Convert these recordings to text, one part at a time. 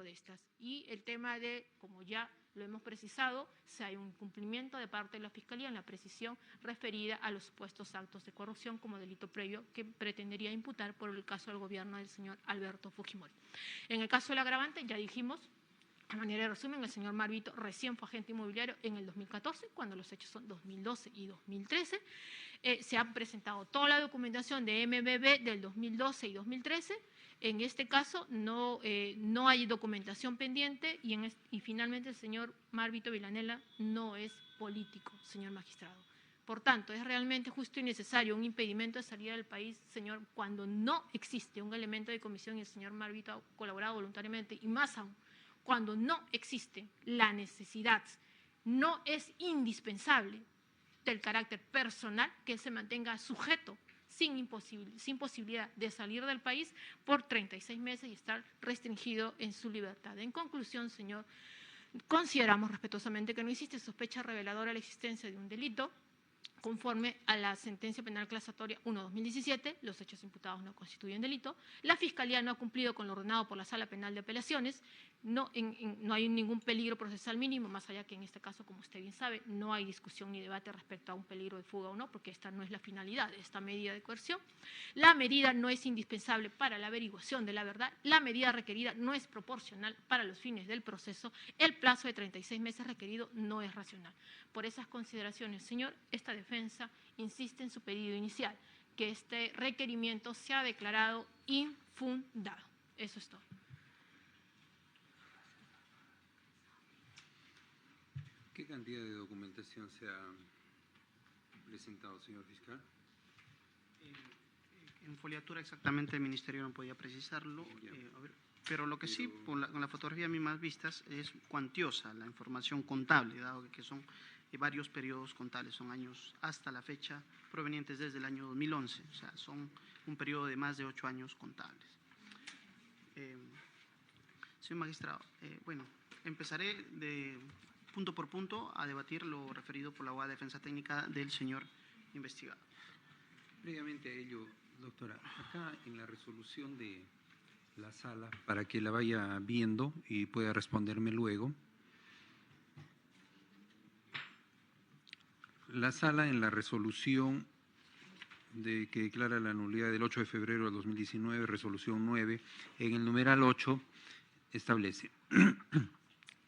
de estas. Y el tema de, como ya lo hemos precisado, si hay un cumplimiento de parte de la Fiscalía en la precisión referida a los supuestos actos de corrupción como delito previo que pretendería imputar por el caso del gobierno del señor Alberto Fujimori. En el caso del agravante, ya dijimos, a manera de resumen, el señor Marvito recién fue agente inmobiliario en el 2014, cuando los hechos son 2012 y 2013. Se ha presentado toda la documentación de MBB del 2012 y 2013. En este caso no hay documentación pendiente y finalmente el señor Marvito Villanela no es político, señor magistrado. Por tanto, es realmente justo y necesario un impedimento de salida del país, señor, cuando no existe un elemento de comisión y el señor Marvito ha colaborado voluntariamente, y más aún, cuando no existe la necesidad, no es indispensable del carácter personal que él se mantenga sujeto sin posibilidad de salir del país por 36 meses y estar restringido en su libertad. En conclusión, señor, consideramos respetuosamente que no existe sospecha reveladora de la existencia de un delito. Conforme a la sentencia penal clasatoria 1/2017, los hechos imputados no constituyen delito. La Fiscalía no ha cumplido con lo ordenado por la Sala Penal de Apelaciones. No hay ningún peligro procesal mínimo, más allá que en este caso, como usted bien sabe, no hay discusión ni debate respecto a un peligro de fuga o no, porque esta no es la finalidad de esta medida de coerción. La medida no es indispensable para la averiguación de la verdad. La medida requerida no es proporcional para los fines del proceso. El plazo de 36 meses requerido no es racional. Por esas consideraciones, señor, esta defensa insiste en su pedido inicial, que este requerimiento sea declarado infundado. Eso es todo. ¿Qué cantidad de documentación se ha presentado, señor fiscal? En foliatura exactamente el Ministerio no podía precisarlo, pero lo que sí, con la fotografía mismas vistas, es cuantiosa la información contable, dado que son varios periodos contables, son años hasta la fecha provenientes desde el año 2011, o sea, son un periodo de más de 8 años contables. Señor magistrado, bueno, empezaré de punto por punto a debatir lo referido por la abogada de defensa técnica del señor investigado. Previamente a ello, doctora, acá en la resolución de la sala, para que la vaya viendo y pueda responderme luego, la sala en la resolución que declara la nulidad del 8 de febrero del 2019, resolución 9, en el numeral 8 establece: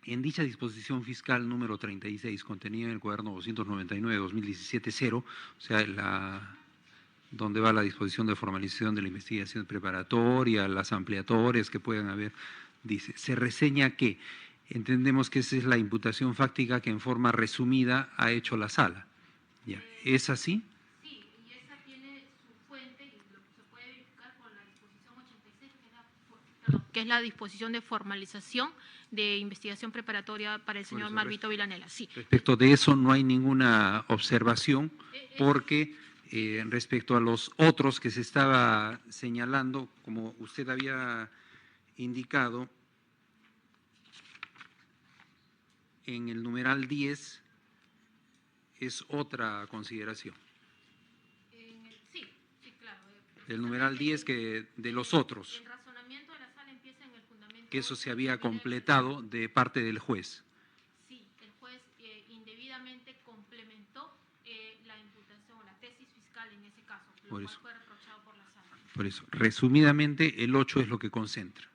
en dicha disposición fiscal número 36, contenida en el cuaderno 299-2017-0, o sea, donde va la disposición de formalización de la investigación preparatoria, las ampliatorias que puedan haber, dice, se reseña que entendemos que esa es la imputación fáctica que en forma resumida ha hecho la sala. ¿Ya? ¿Es así? Sí, y esa tiene su fuente y lo que se puede verificar con la disposición 86, que es la disposición de formalización de investigación preparatoria para el señor Marvito Villanela. Sí. Respecto de eso no hay ninguna observación porque respecto a los otros que se estaba señalando, como usted había indicado, en el numeral 10 es otra consideración. Sí, claro. El numeral 10 que de los otros. El razonamiento de la sala empieza en el fundamento. Que eso se había completado de parte del juez. Sí, el juez indebidamente complementó la imputación o la tesis fiscal en ese caso, lo cual fue reprochado por la sala. Por eso, resumidamente, el 8 es lo que concentra.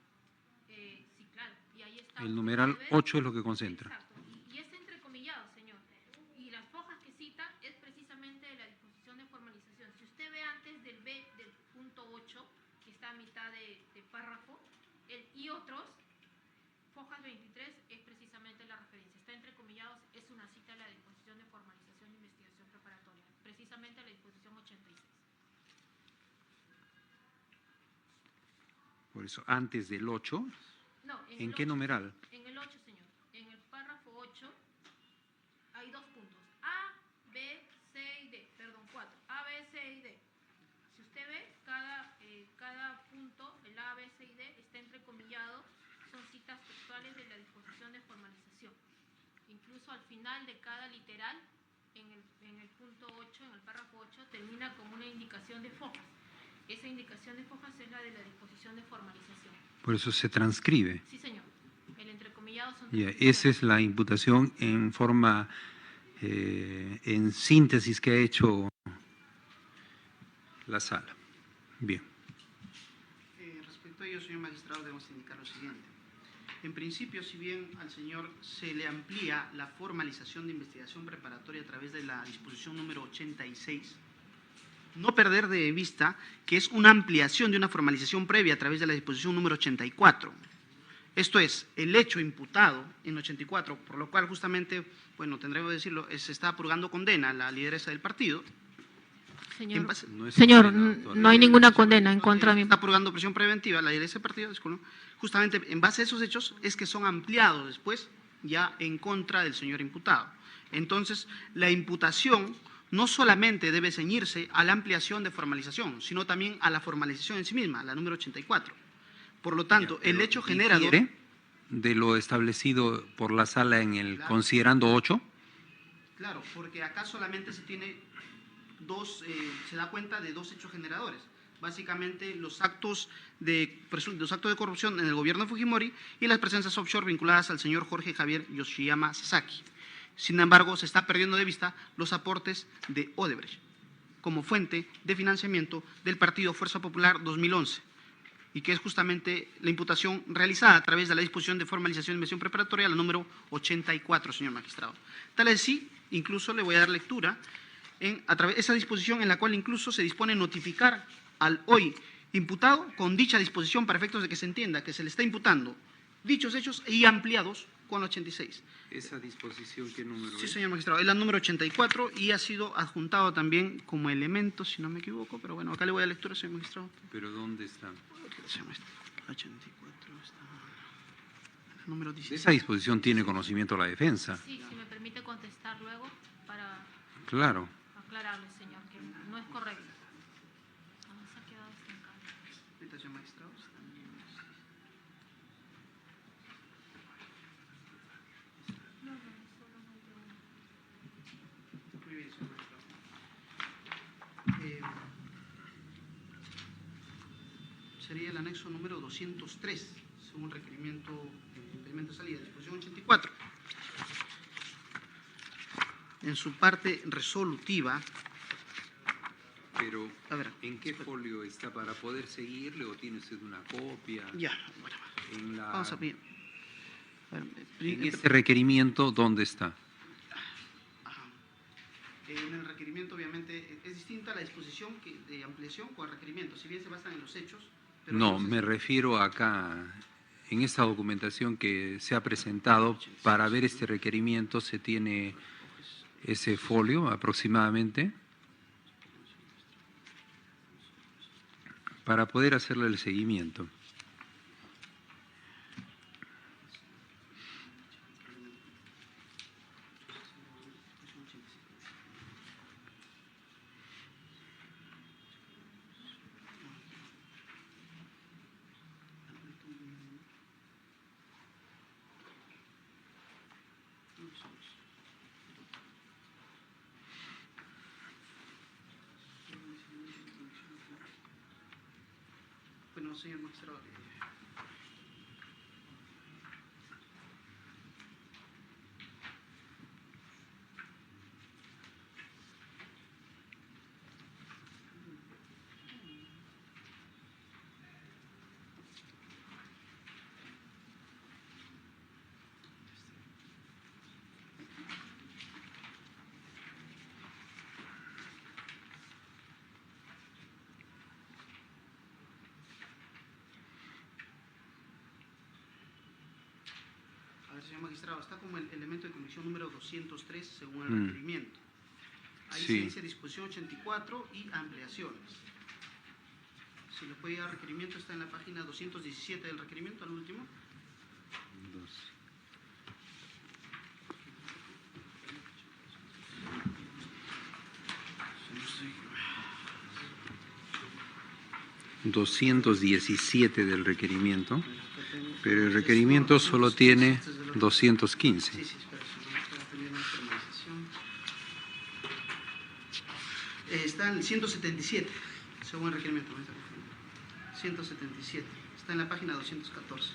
Sí, claro. Y ahí está. El numeral 8 es lo que concentra. Exacto. Y es entrecomillado, señor. Y las hojas que cita es precisamente de la disposición de formalización. Si usted ve antes del B del punto 8, que está a mitad de párrafo, y otros, hojas 23 es precisamente la referencia. Está entrecomillado, es una cita de la disposición de formalización de investigación preparatoria, precisamente la disposición 86. Por eso, antes del 8, no, ¿en qué 8, numeral? En el 8, señor. En el párrafo 8 hay 2 puntos. A, B, C y D. Perdón, 4. A, B, C y D. Si usted ve, cada punto, el A, B, C y D, está entrecomillado. Son citas textuales de la disposición de formalización. Incluso al final de cada literal, en el punto 8, en el párrafo 8, termina con una indicación de fojas. Esa indicación de fojas es la de la disposición de formalización. Por eso se transcribe. Sí, señor. ampliados son Ya, esa es la imputación en forma, en síntesis que ha hecho la sala. Bien. Respecto a ello, señor magistrado, debemos indicar lo siguiente. En principio, si bien al señor se le amplía la formalización de investigación preparatoria a través de la disposición número 86, no perder de vista que es una ampliación de una formalización previa a través de la disposición número 84. Esto es, el hecho imputado en 84, por lo cual justamente, bueno, tendremos que decirlo, se está purgando condena a la lideresa del partido. Señor, No es señor, condena todavía. no hay ninguna condena en contra de mi... Está purgando prisión preventiva la lideresa del partido, disculpe. Justamente en base a esos hechos es que son ampliados después ya en contra del señor imputado. Entonces, la imputación no solamente debe ceñirse a la ampliación de formalización, sino también a la formalización en sí misma, la número 84. Por lo tanto, el hecho generador... ¿Difiere de lo establecido por la sala en el considerando 8? Claro, porque acá solamente se tiene se da cuenta de dos hechos generadores. Básicamente los actos de corrupción en el gobierno de Fujimori y las presencias offshore vinculadas al señor Jorge Javier Yoshiyama Sasaki. Sin embargo, se está perdiendo de vista los aportes de Odebrecht como fuente de financiamiento del Partido Fuerza Popular 2011, y que es justamente la imputación realizada a través de la disposición de formalización de investigación preparatoria, la número 84, señor magistrado. Tal es así, incluso le voy a dar lectura a través de esa disposición en la cual incluso se dispone notificar al hoy imputado con dicha disposición para efectos de que se entienda que se le está imputando dichos hechos y ampliados con la 86. ¿Esa disposición qué número Sí, es? señor magistrado, es la número 84 y ha sido adjuntado también como elemento, si no me equivoco, pero bueno, acá le voy a dar lectura, señor magistrado. ¿Pero dónde está? Señor magistrado, 84 está la número De 16. esa disposición tiene conocimiento la defensa. Sí, si me permite contestar luego para Claro. aclararle, señor, que no es correcto. Se ha quedado estancado. Ahorita, señor magistrado, está bien. Muy bien, señor magistrado. Sería el anexo número 203, según requerimiento de salida, disposición 84. En su parte resolutiva. Pero, A ver, ¿en qué folio está para poder seguirle o tiene usted una copia? ya, bueno, En la, vamos a ver. en este requerimiento, ¿dónde está? En el requerimiento, obviamente, es distinta la disposición de ampliación con el requerimiento, si bien se basan en los hechos. Pero No, me refiero acá, en esta documentación que se ha presentado, para ver este requerimiento se tiene ese folio aproximadamente, para poder hacerle el seguimiento. Bueno, señor magistrado. Señor magistrado, está como el elemento de convicción número 203 según el requerimiento. Ahí Sí. se dice disposición 84 y ampliaciones. Si le puede ir al requerimiento, está en la página 217 del requerimiento, al último. 217 del requerimiento, pero el requerimiento solo tiene 215. Sí, espera, estoy teniendo una formalización. Está en el 177, según el requerimiento. 177, está en la página 214.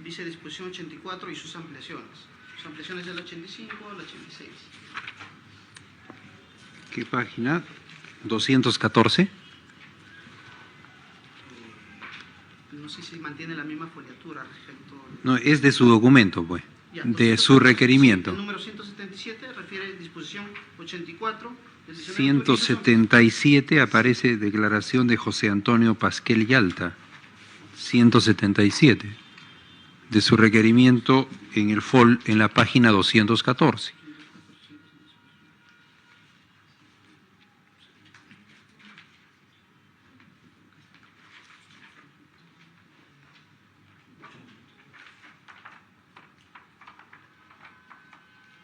dice disposición 84 y sus ampliaciones. Sus ampliaciones del 85 al 86. ¿Qué página? 214. No sé si mantiene la misma foliatura respecto... No, es de su documento, pues, Ya, de su requerimiento. El número 177 refiere disposición 84 del 19 de octubre. 177 aparece declaración de José Antonio Pasquel Yalta. 177 de su requerimiento en la página 214.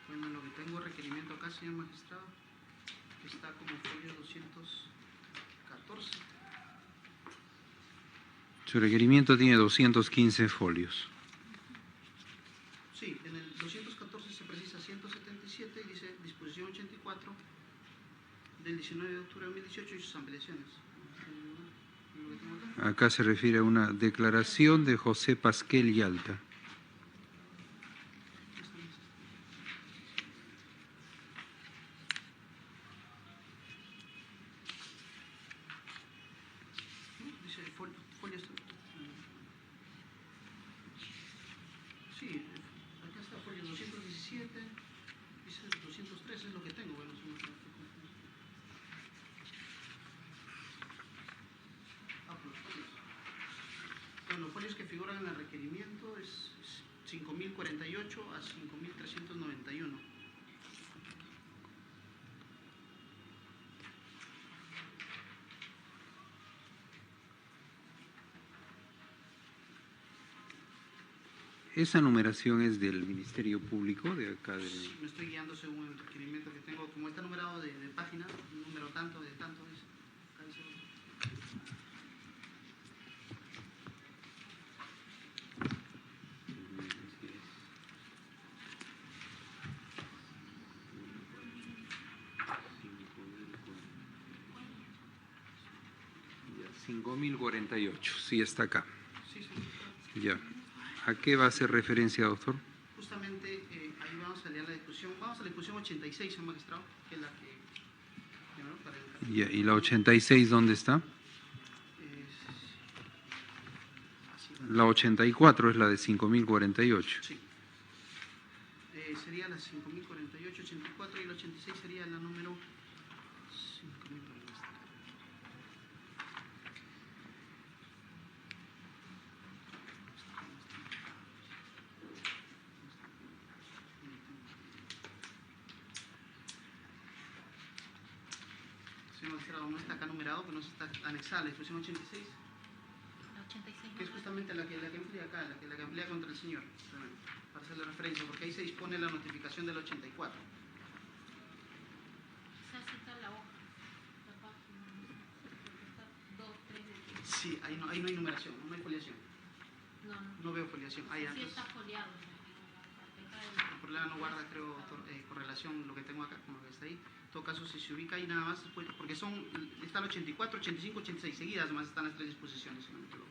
Bueno, lo que tengo requerimiento acá, señor magistrado, está como folio 214. Su requerimiento tiene 215 folios. Sí, en el 214 se precisa 177 y dice disposición 84 del 19 de octubre de 2018 y sus ampliaciones. Lo que tengo acá. Acá se refiere a una declaración de José Pasquel Yalta. Dice folio. Sí, acá está folio 217, dice 213 es lo que tengo. Bueno, si no estoy confundido. Por los folios. Bueno, los folios que figuran en el requerimiento es 5.048 a 5.391. Esa numeración es del Ministerio Público, de acá del... Me estoy guiando según el requerimiento que tengo, como está numerado de página, número tanto, de tanto, dice. Acá dice Ya, 5.048, sí está acá. sí, sí. Ya. ¿A qué va a hacer referencia, doctor? Justamente ahí vamos a leer la discusión. Vamos a la discusión 86, señor magistrado, que es la que... primero, para el- Ya, ¿y la 86 dónde está? así va. La 84 es la de 5.048. Sí. Sería la 5.048, 84 y el 86 sería la número 5.000. Señor magistrado, no está acá numerado, pero no está anexada la disposición 86, La 86 que es justamente la que emplea acá, la que emplea contra el señor, para hacer la referencia, porque ahí se dispone la notificación del 84. Esa cita la hoja, la página, está 2, 3 de... Sí, ahí no hay numeración, no hay foliación. No, no. No veo foliación. Ahí Sí antes, está foliado en la carpeta el problema no guarda, creo, correlación lo que tengo acá con lo que está ahí. En todo caso, si se ubica ahí nada más, pues, porque está el 84, 85, 86 seguidas, además están las tres disposiciones, si no me equivoco.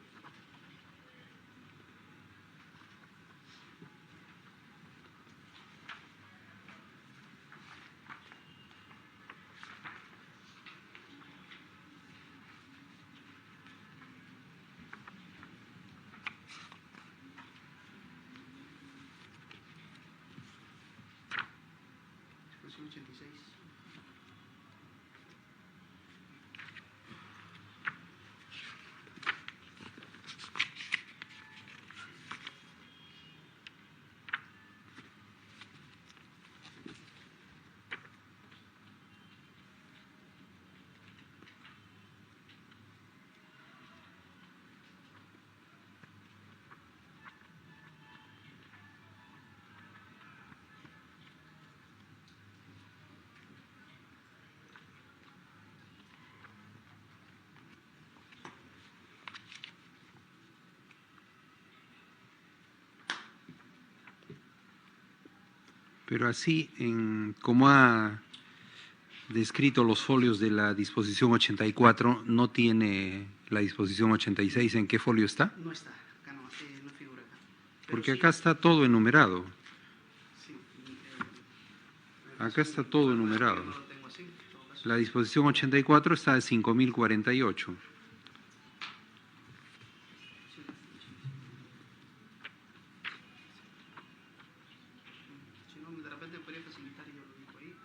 Disposición 86. Pero así, como ha descrito los folios de la disposición 84, no tiene la disposición 86. ¿En qué folio está? No está, acá no figura acá. Porque sí, acá está todo enumerado. sí, Acá está todo enumerado. no lo tengo así, en todo caso. La disposición 84 está de 5.048. Si no, de repente me podría facilitar y yo lo digo ahí.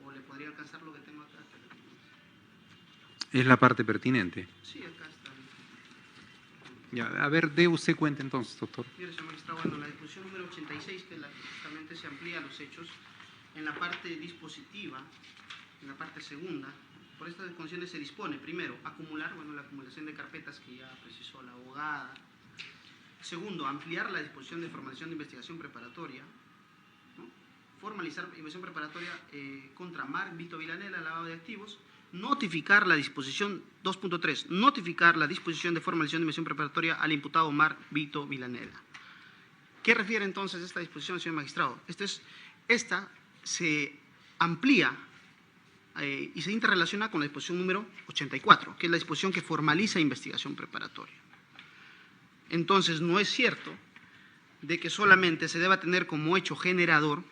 O le podría alcanzar lo que tengo acá. Es la parte pertinente. Sí, acá está. Ya, a ver, dé usted cuenta entonces, doctor. Mire, señor magistrado, bueno, la disposición número 86, que es la que justamente se amplía los hechos, en la parte dispositiva, en la parte segunda, por estas condiciones se dispone, primero, acumular, bueno, la acumulación de carpetas que ya precisó la abogada. Segundo, ampliar la disposición de formalización de investigación preparatoria, ¿no? Formalizar investigación preparatoria contra Marc Vito Vilanela, lavado de activos. Notificar la disposición 2.3, notificar la disposición de formalización de investigación preparatoria al imputado Marc Vito Vilanela. ¿Qué refiere entonces esta disposición, señor magistrado? Esta se amplía y se interrelaciona con la disposición número 84, que es la disposición que formaliza investigación preparatoria. Entonces, no es cierto de que solamente se deba tener como hecho generador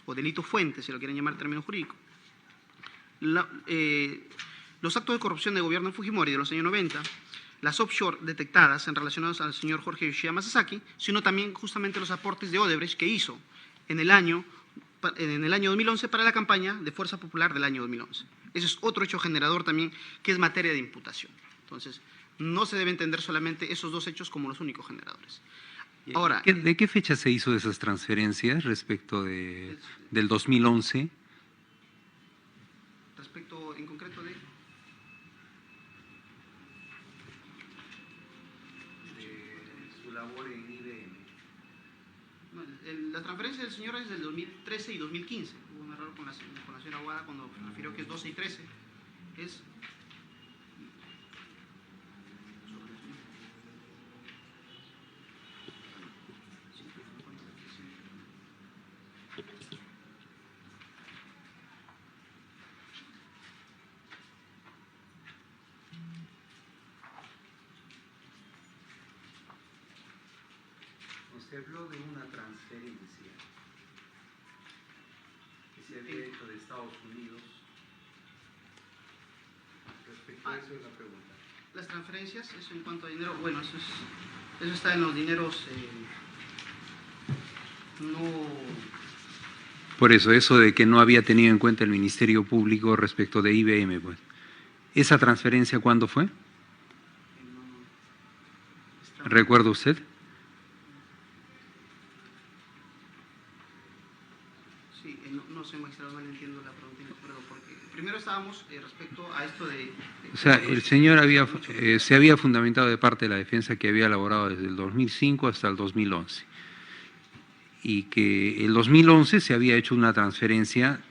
o delito fuente, si lo quieren llamar en términos jurídicos, los actos de corrupción de gobierno de Fujimori de los años 90, las offshore detectadas en relacionadas al señor Jorge Yoshiyama Sasaki, sino también justamente los aportes de Odebrecht que hizo en el año 2011 para la campaña de Fuerza Popular del año 2011. Ese es otro hecho generador también que es materia de imputación. Entonces, no se debe entender solamente esos dos hechos como los únicos generadores. Ahora, ¿de qué fecha se hizo esas transferencias respecto del 2011? respecto en concreto de su labor en IBM. no, la transferencia del señor es del 2013 y 2015. Hubo un error con la señora Aguada cuando refirió que es 12 y 13. Es Se habló de una transferencia que se había hecho de Estados Unidos. Respecto a eso es la pregunta. las transferencias, eso en cuanto a dinero, bueno, eso está en los dineros no. Por eso de que no había tenido en cuenta el Ministerio Público respecto de IBM, pues. ¿Esa transferencia cuándo fue? ¿Recuerda usted? Sí, no sé, magistrado, no le entiendo la pregunta, pero porque primero estábamos respecto a esto de o sea, el señor se había fundamentado de parte de la defensa que había elaborado desde el 2005 hasta el 2011 y que el 2011 se había hecho una transferencia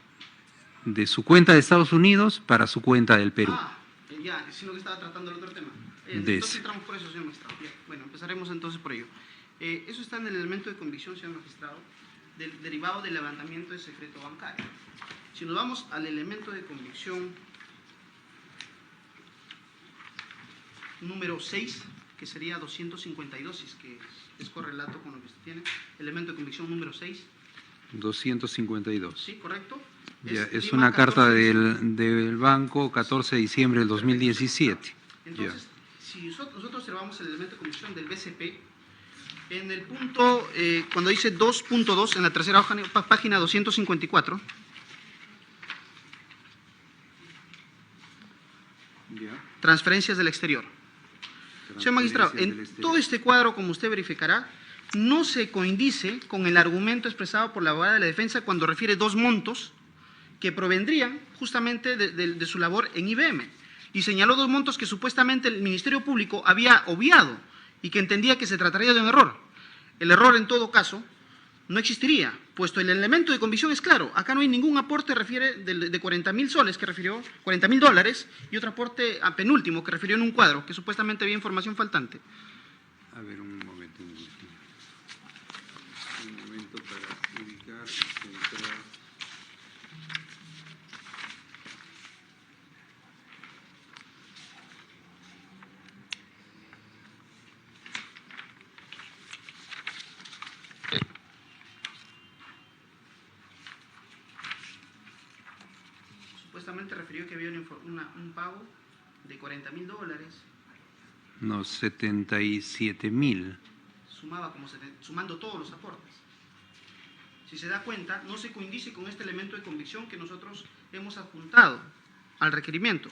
de su cuenta de Estados Unidos para su cuenta del Perú. Ya, sino que estaba tratando el otro tema. De Entonces ese. entramos por eso, señor magistrado. Bien, bueno, empezaremos entonces por ello. Eso está en el elemento de convicción, señor magistrado, derivado del levantamiento de secreto bancario. Si nos vamos al elemento de convicción número 6, que sería 252, si es que es correlato con lo que usted tiene, elemento de convicción número 6. 252. Sí, correcto. Ya, es Lima, una carta 14 de diciembre. del banco, 14 de diciembre del 2017. Entonces, si nosotros observamos el elemento de convicción del BCP, en el punto, cuando dice 2.2, en la tercera página 254, transferencias del exterior. Señor magistrado, en todo este cuadro, como usted verificará, no se coincide con el argumento expresado por la abogada de la defensa cuando refiere dos montos que provendrían justamente de su labor en IBM. Y señaló dos montos que supuestamente el Ministerio Público había obviado y que entendía que se trataría de un error. El error, en todo caso, no existiría, puesto el elemento de convicción es claro. Acá no hay ningún aporte, refiere de 40.000 soles, que refirió, $40.000, y otro aporte a penúltimo, que refirió en un cuadro, que supuestamente había información faltante. A ver, un momento. Un momento para ubicar, centrar. un pago de $40.000, No, 77.000. sumando todos los aportes. Si se da cuenta, no se coincide con este elemento de convicción que nosotros hemos adjuntado al requerimiento.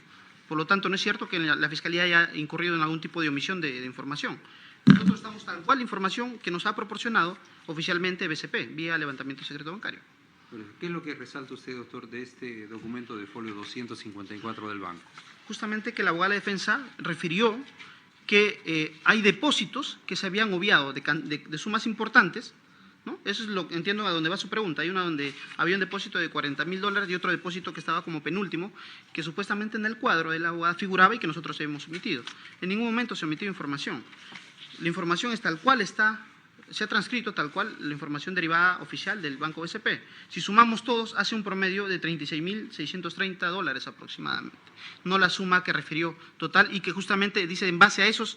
Por lo tanto, no es cierto que la Fiscalía haya incurrido en algún tipo de omisión de información. Nosotros estamos tal cual la información que nos ha proporcionado oficialmente BCP, vía levantamiento secreto bancario. ¿Qué es lo que resalta usted, doctor, de este documento de folio 254 del banco? Justamente que la abogada de defensa refirió que hay depósitos que se habían obviado de sumas importantes, ¿no? Eso es lo que entiendo a donde va su pregunta. Hay una donde había un depósito de $40.000 y otro depósito que estaba como penúltimo, que supuestamente en el cuadro de la abogada figuraba y que nosotros habíamos omitido. En ningún momento se omitió información. La información es tal cual está, se ha transcrito tal cual la información derivada oficial del Banco BCP. Si sumamos todos, hace un promedio de $36.630 aproximadamente. No la suma que refirió total y que justamente dice en base a esas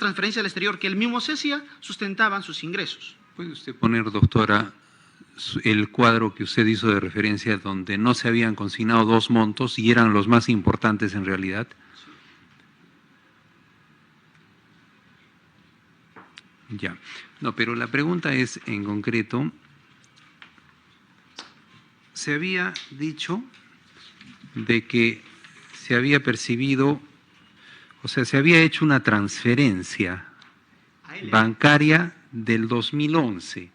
transferencias al exterior que él mismo se hacía, sustentaban sus ingresos. ¿Puede usted poner, doctora, el cuadro que usted hizo de referencia donde no se habían consignado dos montos y eran los más importantes en realidad? Ya. No, pero la pregunta es, en concreto, se había dicho de que se había percibido, o sea, se había hecho una transferencia bancaria del 2011,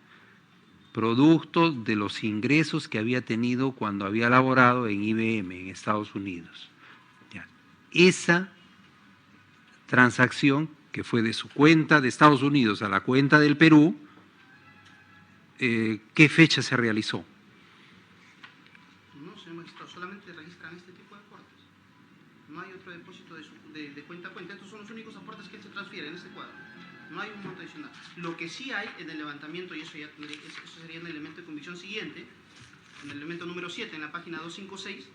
producto de los ingresos que había tenido cuando había laborado en IBM en Estados Unidos. Ya. Esa transacción, que fue de su cuenta de Estados Unidos a la cuenta del Perú, ¿qué fecha se realizó? No, señor magistrado, solamente registran este tipo de aportes. No hay otro depósito de cuenta a cuenta. Estos son los únicos aportes que él se transfiere en este cuadro. No hay un monto adicional. Lo que sí hay en el levantamiento, y eso sería en el elemento de convicción siguiente, en el elemento número 7, en la página 256,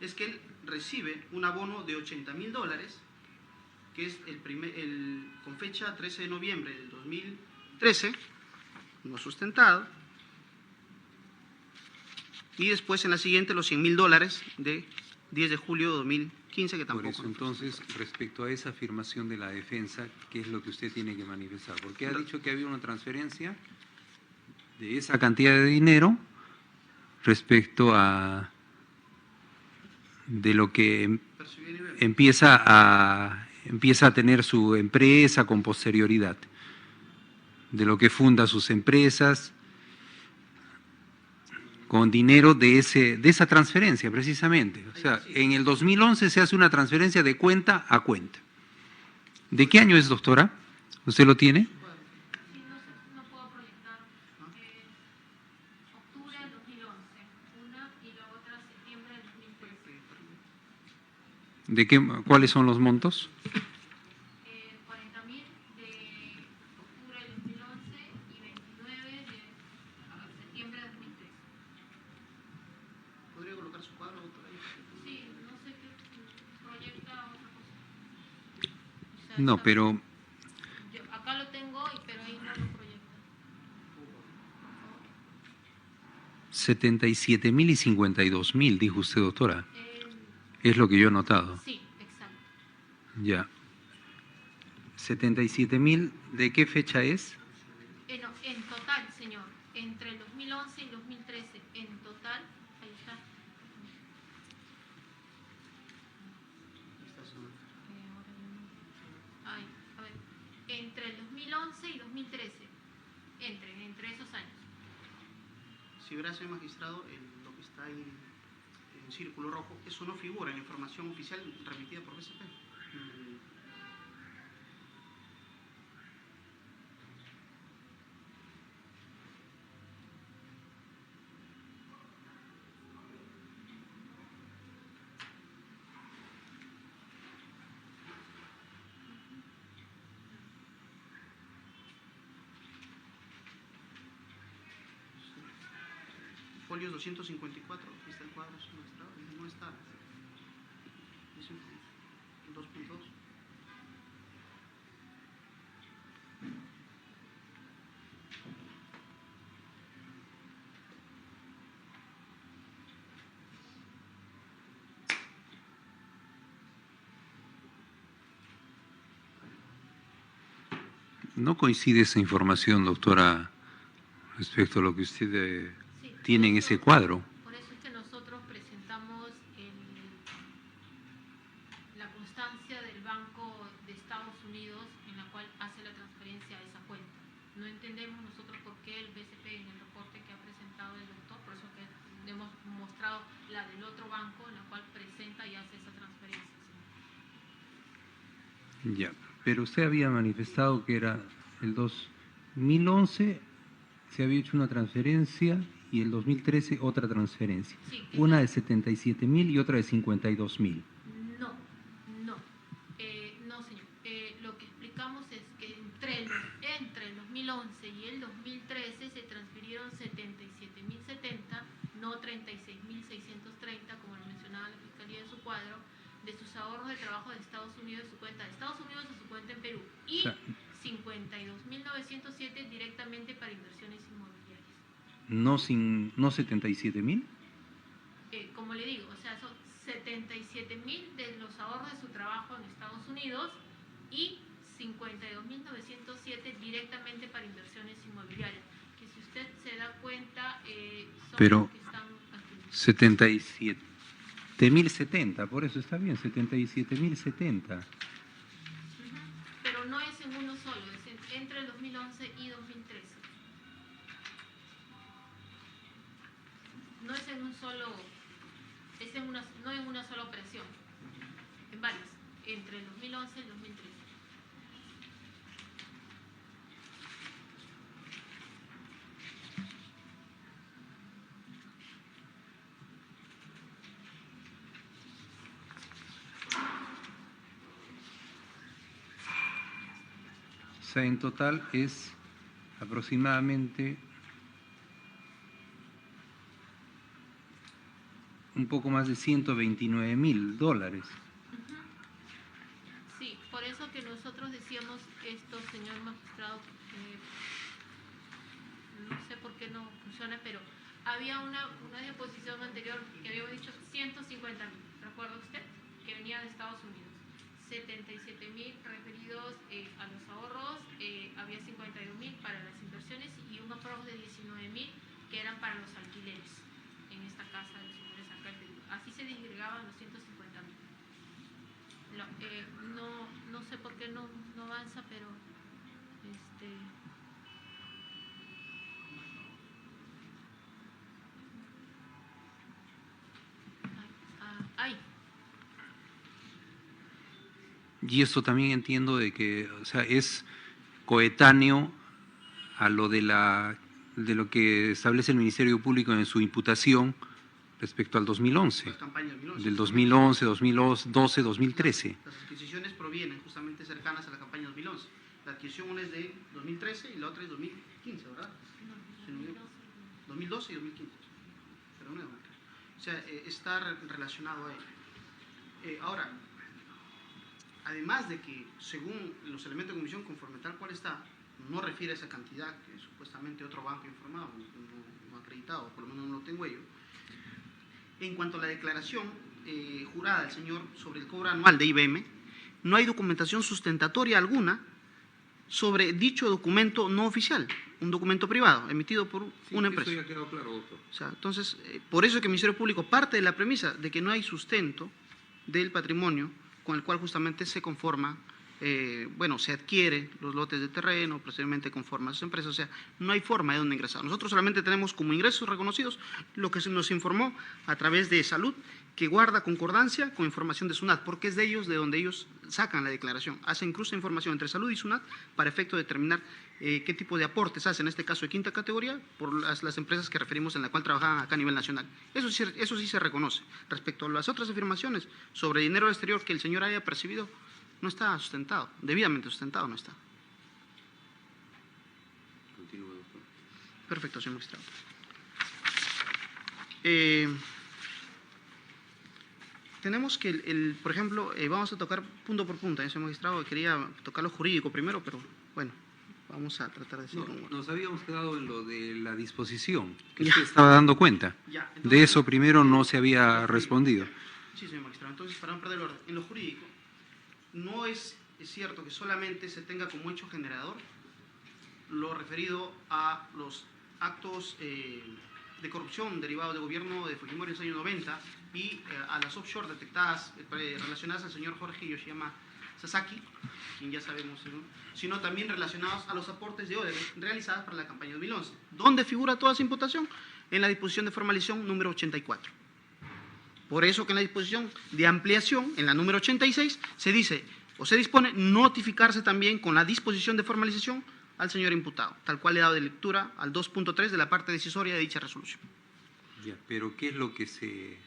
es que él recibe un abono de $80.000, que es con fecha 13 de noviembre del 2013, no sustentado, y después en la siguiente los $100.000 de 10 de julio de 2015, que tampoco. Por eso, entonces, respecto a esa afirmación de la defensa, ¿qué es lo que usted tiene que manifestar? Porque ha dicho que había una transferencia de esa cantidad de dinero respecto a de lo que empieza a tener su empresa con posterioridad, de lo que funda sus empresas, con dinero de esa transferencia, precisamente. O sea, en el 2011 se hace una transferencia de cuenta a cuenta. ¿De qué año es, doctora? ¿Usted lo tiene? Sí, no puedo proyectar. Octubre del 2011, una y la otra septiembre del 2013. ¿Cuáles son los montos? 40.000 de octubre del 2011 y 29 de septiembre del 2013. ¿Podría colocar su cuadro, doctora? Sí, no sé qué proyecta otra cosa. O sea, No, pero acá lo tengo, pero ahí no lo proyecta. 77.000 y 52.000, dijo usted, doctora. Es lo que yo he notado. Sí, exacto. Ya. 77.000, ¿de qué fecha es? No, en total, señor, entre el 2011 y el 2013, en total, ahí está. Ay, a ver, entre el 2011 y 2013, entre esos años. Si verá, señor magistrado, lo que está ahí en círculo rojo, eso no figura en la información oficial remitida por BCP. Folios 254, aquí está el cuadro, no está. Es un 2.2. No coincide esa información, doctora, respecto a lo que usted Sí, tiene en ese cuadro. por eso es que nosotros presentamos la constancia del Banco de Estados Unidos en la cual hace la transferencia a esa cuenta. No entendemos nosotros por qué el BCP en el reporte que ha presentado el doctor, por eso que le hemos mostrado la del otro banco en la cual presenta y hace esa transferencia. Ya, pero usted había manifestado que era el 2011 se había hecho una transferencia y el 2013 otra transferencia. Sí, Una de 77.000 y otra de 52.000. No, no, no señor. Lo que explicamos es que entre el 2011 y el 2013 se transfirieron 77.070, no 36.630, como lo mencionaba la Fiscalía en su cuadro, de sus ahorros de trabajo de Estados Unidos, de su cuenta de Estados Unidos a su cuenta en Perú, y 52.907 directamente para inversiones inmobiliarias. No 77.000. Como le digo, o sea, son 77.000 de los ahorros de su trabajo en Estados Unidos y 52.907 directamente para inversiones inmobiliarias, que si usted se da cuenta, son Pero los que están aquí. 77.070, por eso está bien, 77.070. Pero no es en uno solo, es entre el 2011 y 2013. No es en un solo, no en una sola operación, en varias, entre el 2011 y el 2013. O sea, en total es aproximadamente un poco más de $129.000. Sí, por eso que nosotros decíamos esto, señor magistrado, no sé por qué no funciona, pero había una disposición anterior que habíamos dicho 150.000, ¿recuerda usted? Que venía de Estados Unidos. 77.000 referidos a los ahorros, había 52.000 para las inversiones y un ahorro de 19.000 que eran para los alquileres en esta casa de los señores acá en Perú. Así se disgregaban los 150.000. No sé por qué no avanza, pero ay. Y esto también entiendo de que, o sea, es coetáneo a lo de lo que establece el Ministerio Público en su imputación respecto al 2011. Las campañas 2011. Del 2011, 2012, 2013. Las adquisiciones provienen justamente cercanas a la campaña 2011. La adquisición una es de 2013 y la otra es 2015, ¿verdad? No, 2012 y 2015. Pero no es 2013. O sea, está relacionado a ello. Ahora, además de que, según los elementos de comisión, conforme tal cual está, no refiere a esa cantidad que supuestamente otro banco ha informado, no ha acreditado, por lo menos no lo tengo ello. En cuanto a la declaración jurada del señor sobre el cobro anual de IBM, no hay documentación sustentatoria alguna sobre dicho documento no oficial, un documento privado emitido por una empresa. Eso ya quedó claro, doctor. O sea, entonces, por eso es que el Ministerio Público parte de la premisa de que no hay sustento del patrimonio con el cual justamente se conforma, se adquiere los lotes de terreno, posteriormente conforma a sus empresas, o sea, no hay forma de dónde ingresar. Nosotros solamente tenemos como ingresos reconocidos lo que se nos informó a través de Salud, que guarda concordancia con información de SUNAT, porque es de ellos de donde ellos sacan la declaración, hacen cruce de información entre Salud y SUNAT para efecto de determinar qué tipo de aportes hacen, en este caso de quinta categoría, por las empresas que referimos en la cual trabajaban acá a nivel nacional. Eso sí se reconoce. Respecto a las otras afirmaciones sobre dinero exterior que el señor haya percibido, no está sustentado, debidamente sustentado no está. Continúa, doctor. Perfecto, señor magistrado. Tenemos que, por ejemplo, vamos a tocar punto por punto, señor magistrado, quería tocar lo jurídico primero, pero bueno, vamos a tratar de decirlo. Nos habíamos quedado en lo de la disposición, que Ya. usted estaba dando cuenta. Ya, entonces, De eso primero no se había respondido. Sí, señor magistrado. Entonces, para no perder el orden, en lo jurídico, no es cierto que solamente se tenga como hecho generador lo referido a los actos de corrupción derivados del gobierno de Fujimori en los años 90 y a las offshore detectadas relacionadas al señor Jorge Yoshiyama Sasaki, quien ya sabemos, ¿no?, sino también relacionados a los aportes de Odebrecht realizados para la campaña 2011. ¿Dónde figura toda esa imputación? En la disposición de formalización número 84. Por eso que en la disposición de ampliación, en la número 86, se dice o se dispone notificarse también con la disposición de formalización al señor imputado, tal cual le he dado de lectura al 2.3 de la parte decisoria de dicha resolución. Ya, pero ¿qué es lo que se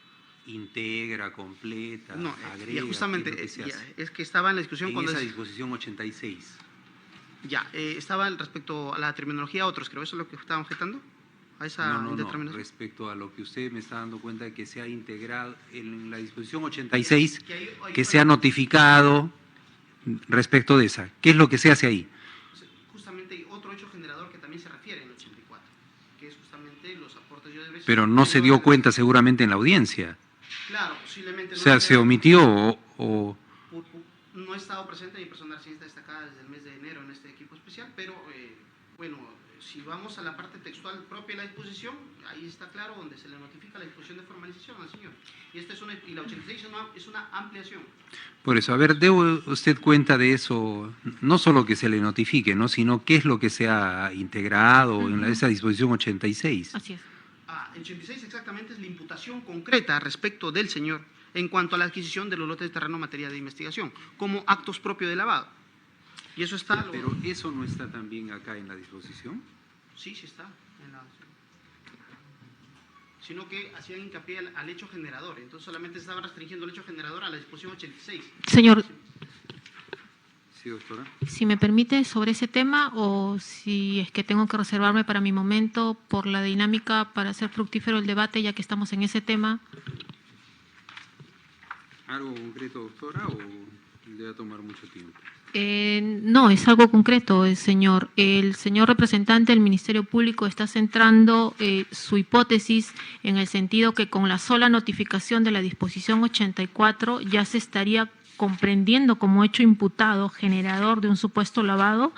integra, completa, No, agrega? ya justamente, ¿qué es lo que se hace? es que estaba en la discusión En cuando... esa disposición 86. Ya, estaba respecto a la terminología otros, creo, ¿eso es lo que estaban objetando? A esa No, indeterminación. respecto a lo que usted me está dando cuenta de que se ha integrado en la disposición 86, que se ha notificado respecto de esa. ¿Qué es lo que se hace ahí? Justamente hay otro hecho generador que también se refiere en el 84, que es justamente los aportes de Odebrecht. Pero no se dio cuenta seguramente en la audiencia. Claro, posiblemente O no. sea, se omitió o... No he estado presente, mi persona reciente destacada desde el mes de enero en este equipo especial, pero bueno, si vamos a la parte textual propia de la disposición, ahí está claro donde se le notifica la disposición de formalización al señor. Y y la 86 es una ampliación. Por eso, a ver, ¿dé usted cuenta de eso? No solo que se le notifique, ¿no?, sino qué es lo que se ha integrado en esa disposición 86. Así es. El 86 exactamente es la imputación concreta respecto del señor en cuanto a la adquisición de los lotes de terreno en materia de investigación, como actos propios de lavado. Y eso está... Pero eso no está también acá en la disposición. Sí, sí está. Sino que hacían hincapié al hecho generador, entonces solamente estaban restringiendo el hecho generador a la disposición 86. Señor, Sí, doctora. si me permite, sobre ese tema, o si es que tengo que reservarme para mi momento por la dinámica para hacer fructífero el debate, ya que estamos en ese tema. ¿Algo concreto, doctora, o le va a tomar mucho tiempo? No, es algo concreto, señor. El señor representante del Ministerio Público está centrando su hipótesis en el sentido que con la sola notificación de la disposición 84 ya se estaría comprendiendo como hecho imputado generador de un supuesto lavado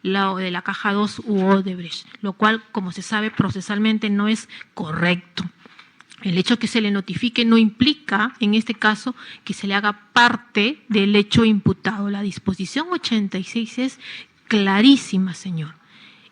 de la caja 2 u Odebrecht, lo cual, como se sabe, procesalmente no es correcto. El hecho que se le notifique no implica, en este caso, que se le haga parte del hecho imputado. La disposición 86 es clarísima, señor.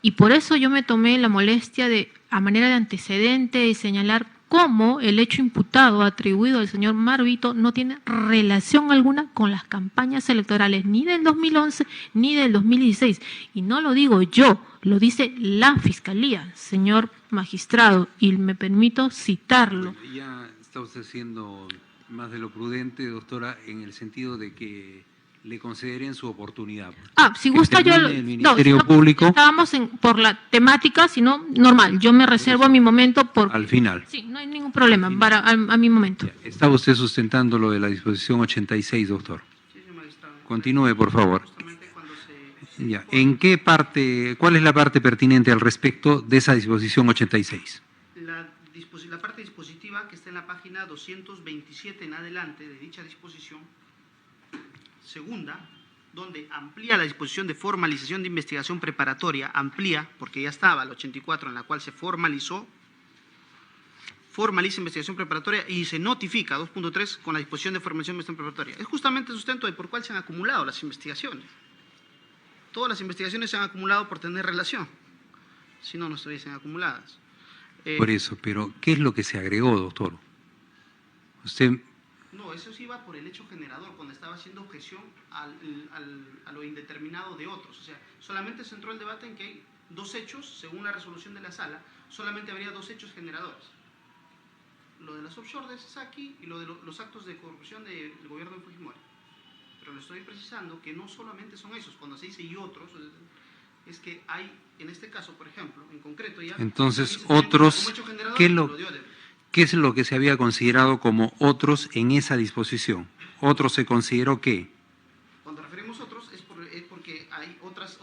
Y por eso yo me tomé la molestia de, a manera de antecedente, de señalar cómo el hecho imputado atribuido al señor Marvito no tiene relación alguna con las campañas electorales ni del 2011 ni del 2016. Y no lo digo yo, lo dice la Fiscalía, señor magistrado, y me permito citarlo. Bueno, ya está usted siendo más de lo prudente, doctora, en el sentido de que le concederían su oportunidad. Si gusta yo... El Ministerio no, Público... Estábamos por la temática, sino normal. Yo me reservo a mi momento porque... Al final. Sí, no hay ningún problema, a mi momento. Ya, ¿estaba usted sustentando lo de la disposición 86, doctor? Sí, señor magistrado. Continúe, por favor. Justamente cuando se Ya, ¿en qué parte, cuál es la parte pertinente al respecto de esa disposición 86? la parte dispositiva que está en la página 227 en adelante de dicha disposición segunda, donde amplía la disposición de formalización de investigación preparatoria, amplía, porque ya estaba el 84 en la cual se formaliza investigación preparatoria y se notifica 2.3 con la disposición de formalización de investigación preparatoria. Es justamente el sustento de por cuál se han acumulado las investigaciones. Todas las investigaciones se han acumulado por tener relación, si no, no estuviesen acumuladas. Por eso, pero ¿qué es lo que se agregó, doctor? Usted... No, eso sí iba por el hecho generador, cuando estaba haciendo objeción a lo indeterminado de otros. O sea, solamente se centró el debate en que hay dos hechos, según la resolución de la sala, solamente habría dos hechos generadores. Lo de las offshore de Sasaki y lo de los actos de corrupción del gobierno de Fujimori. Pero le estoy precisando que no solamente son esos, cuando se dice y otros, es que hay, en este caso, por ejemplo, en concreto ya... Entonces, otros, ¿qué es lo que se había considerado como otros en esa disposición? ¿Otros se consideró qué? Cuando referimos otros es porque hay otras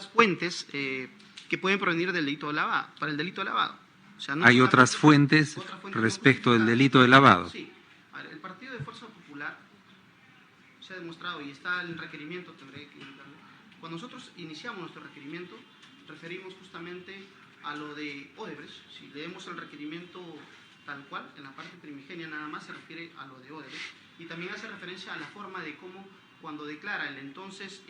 fuentes que pueden provenir del delito de lavado, para el delito de lavado. O sea, no hay otras fuentes respecto del delito de lavado. Sí. El Partido de Fuerza Popular se ha demostrado, y está el requerimiento, tendré que indicarlo, cuando nosotros iniciamos nuestro requerimiento, referimos justamente a lo de Odebrecht. Si leemos el requerimiento tal cual, en la parte primigenia nada más se refiere a lo de Odebrecht, y también hace referencia a la forma de cómo, cuando declara el entonces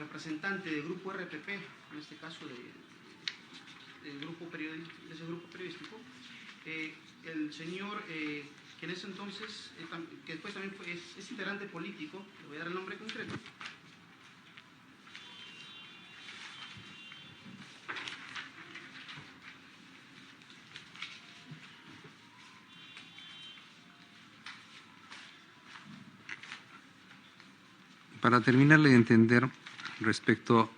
representante del grupo RPP, en este caso de ese grupo periodístico, el señor que en ese entonces, que después también es integrante político, le voy a dar el nombre concreto, Para terminarle de entender respecto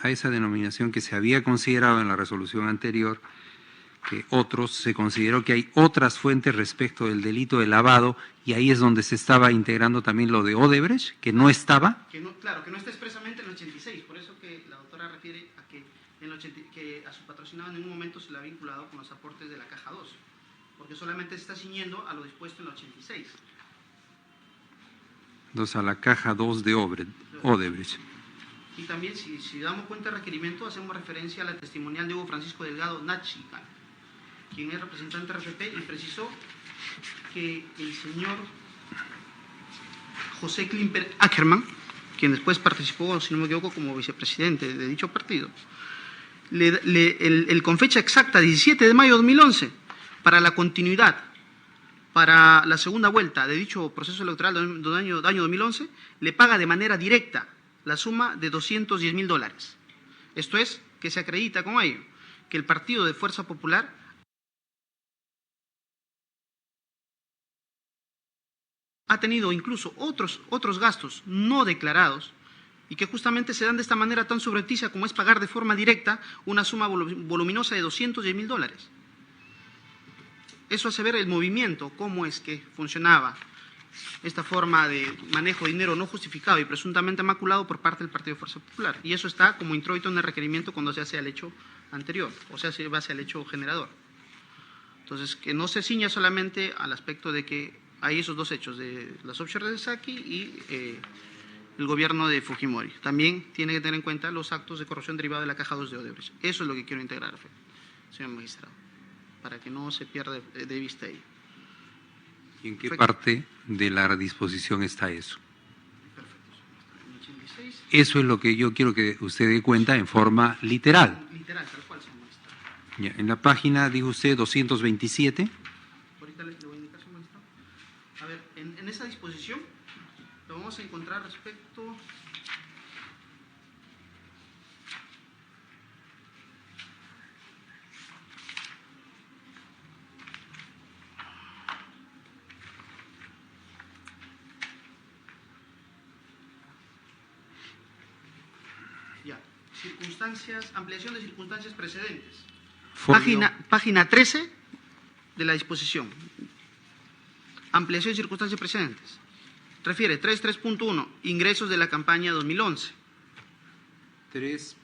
a esa denominación que se había considerado en la resolución anterior, que se consideró que hay otras fuentes respecto del delito de lavado, y ahí es donde se estaba integrando también lo de Odebrecht, que no estaba. Claro, que no está expresamente en el 86, por eso que la doctora refiere a que a su patrocinado en ningún momento se le ha vinculado con los aportes de la Caja 2, porque solamente se está ciñendo a lo dispuesto en el 86. Entonces, a la Caja 2 de Odebrecht. Y también, si damos cuenta del requerimiento, hacemos referencia a la testimonial de Hugo Francisco Delgado Nachica, quien es representante de RPP, y precisó que el señor José Klimper Ackerman, quien después participó, si no me equivoco, como vicepresidente de dicho partido, con fecha exacta, 17 de mayo de 2011, para la continuidad, para la segunda vuelta de dicho proceso electoral del año 2011, le paga de manera directa la suma de $210.000. Esto es, que se acredita con ello que el Partido de Fuerza Popular ha tenido incluso otros gastos no declarados y que justamente se dan de esta manera tan subrepticia como es pagar de forma directa una suma voluminosa de $210.000. Eso hace ver el movimiento, cómo es que funcionaba esta forma de manejo de dinero no justificado y presuntamente maculado por parte del Partido de Fuerza Popular. Y eso está como introito en el requerimiento cuando se hace el hecho anterior, o sea, se basa el hecho generador. Entonces, que no se ciña solamente al aspecto de que hay esos dos hechos, de las offshore de Saki y el gobierno de Fujimori. También tiene que tener en cuenta los actos de corrupción derivados de la Caja 2 de Odebrecht. Eso es lo que quiero integrar, señor magistrado, para que no se pierda de vista ahí. ¿Y en qué parte de la disposición está eso? Perfecto, señor magistrado. En 86. Eso es lo que yo quiero que usted dé cuenta en forma literal. Literal, tal cual, señor magistrado. Ya, en la página, dijo usted, 227. Ahorita le voy a indicar, señor magistrado. A ver, en esa disposición lo vamos a encontrar respecto... Ya, ampliación de circunstancias precedentes. Página 13 de la disposición. Ampliación de circunstancias precedentes. Refiere 3.3.1, ingresos de la campaña 2011. 3.1.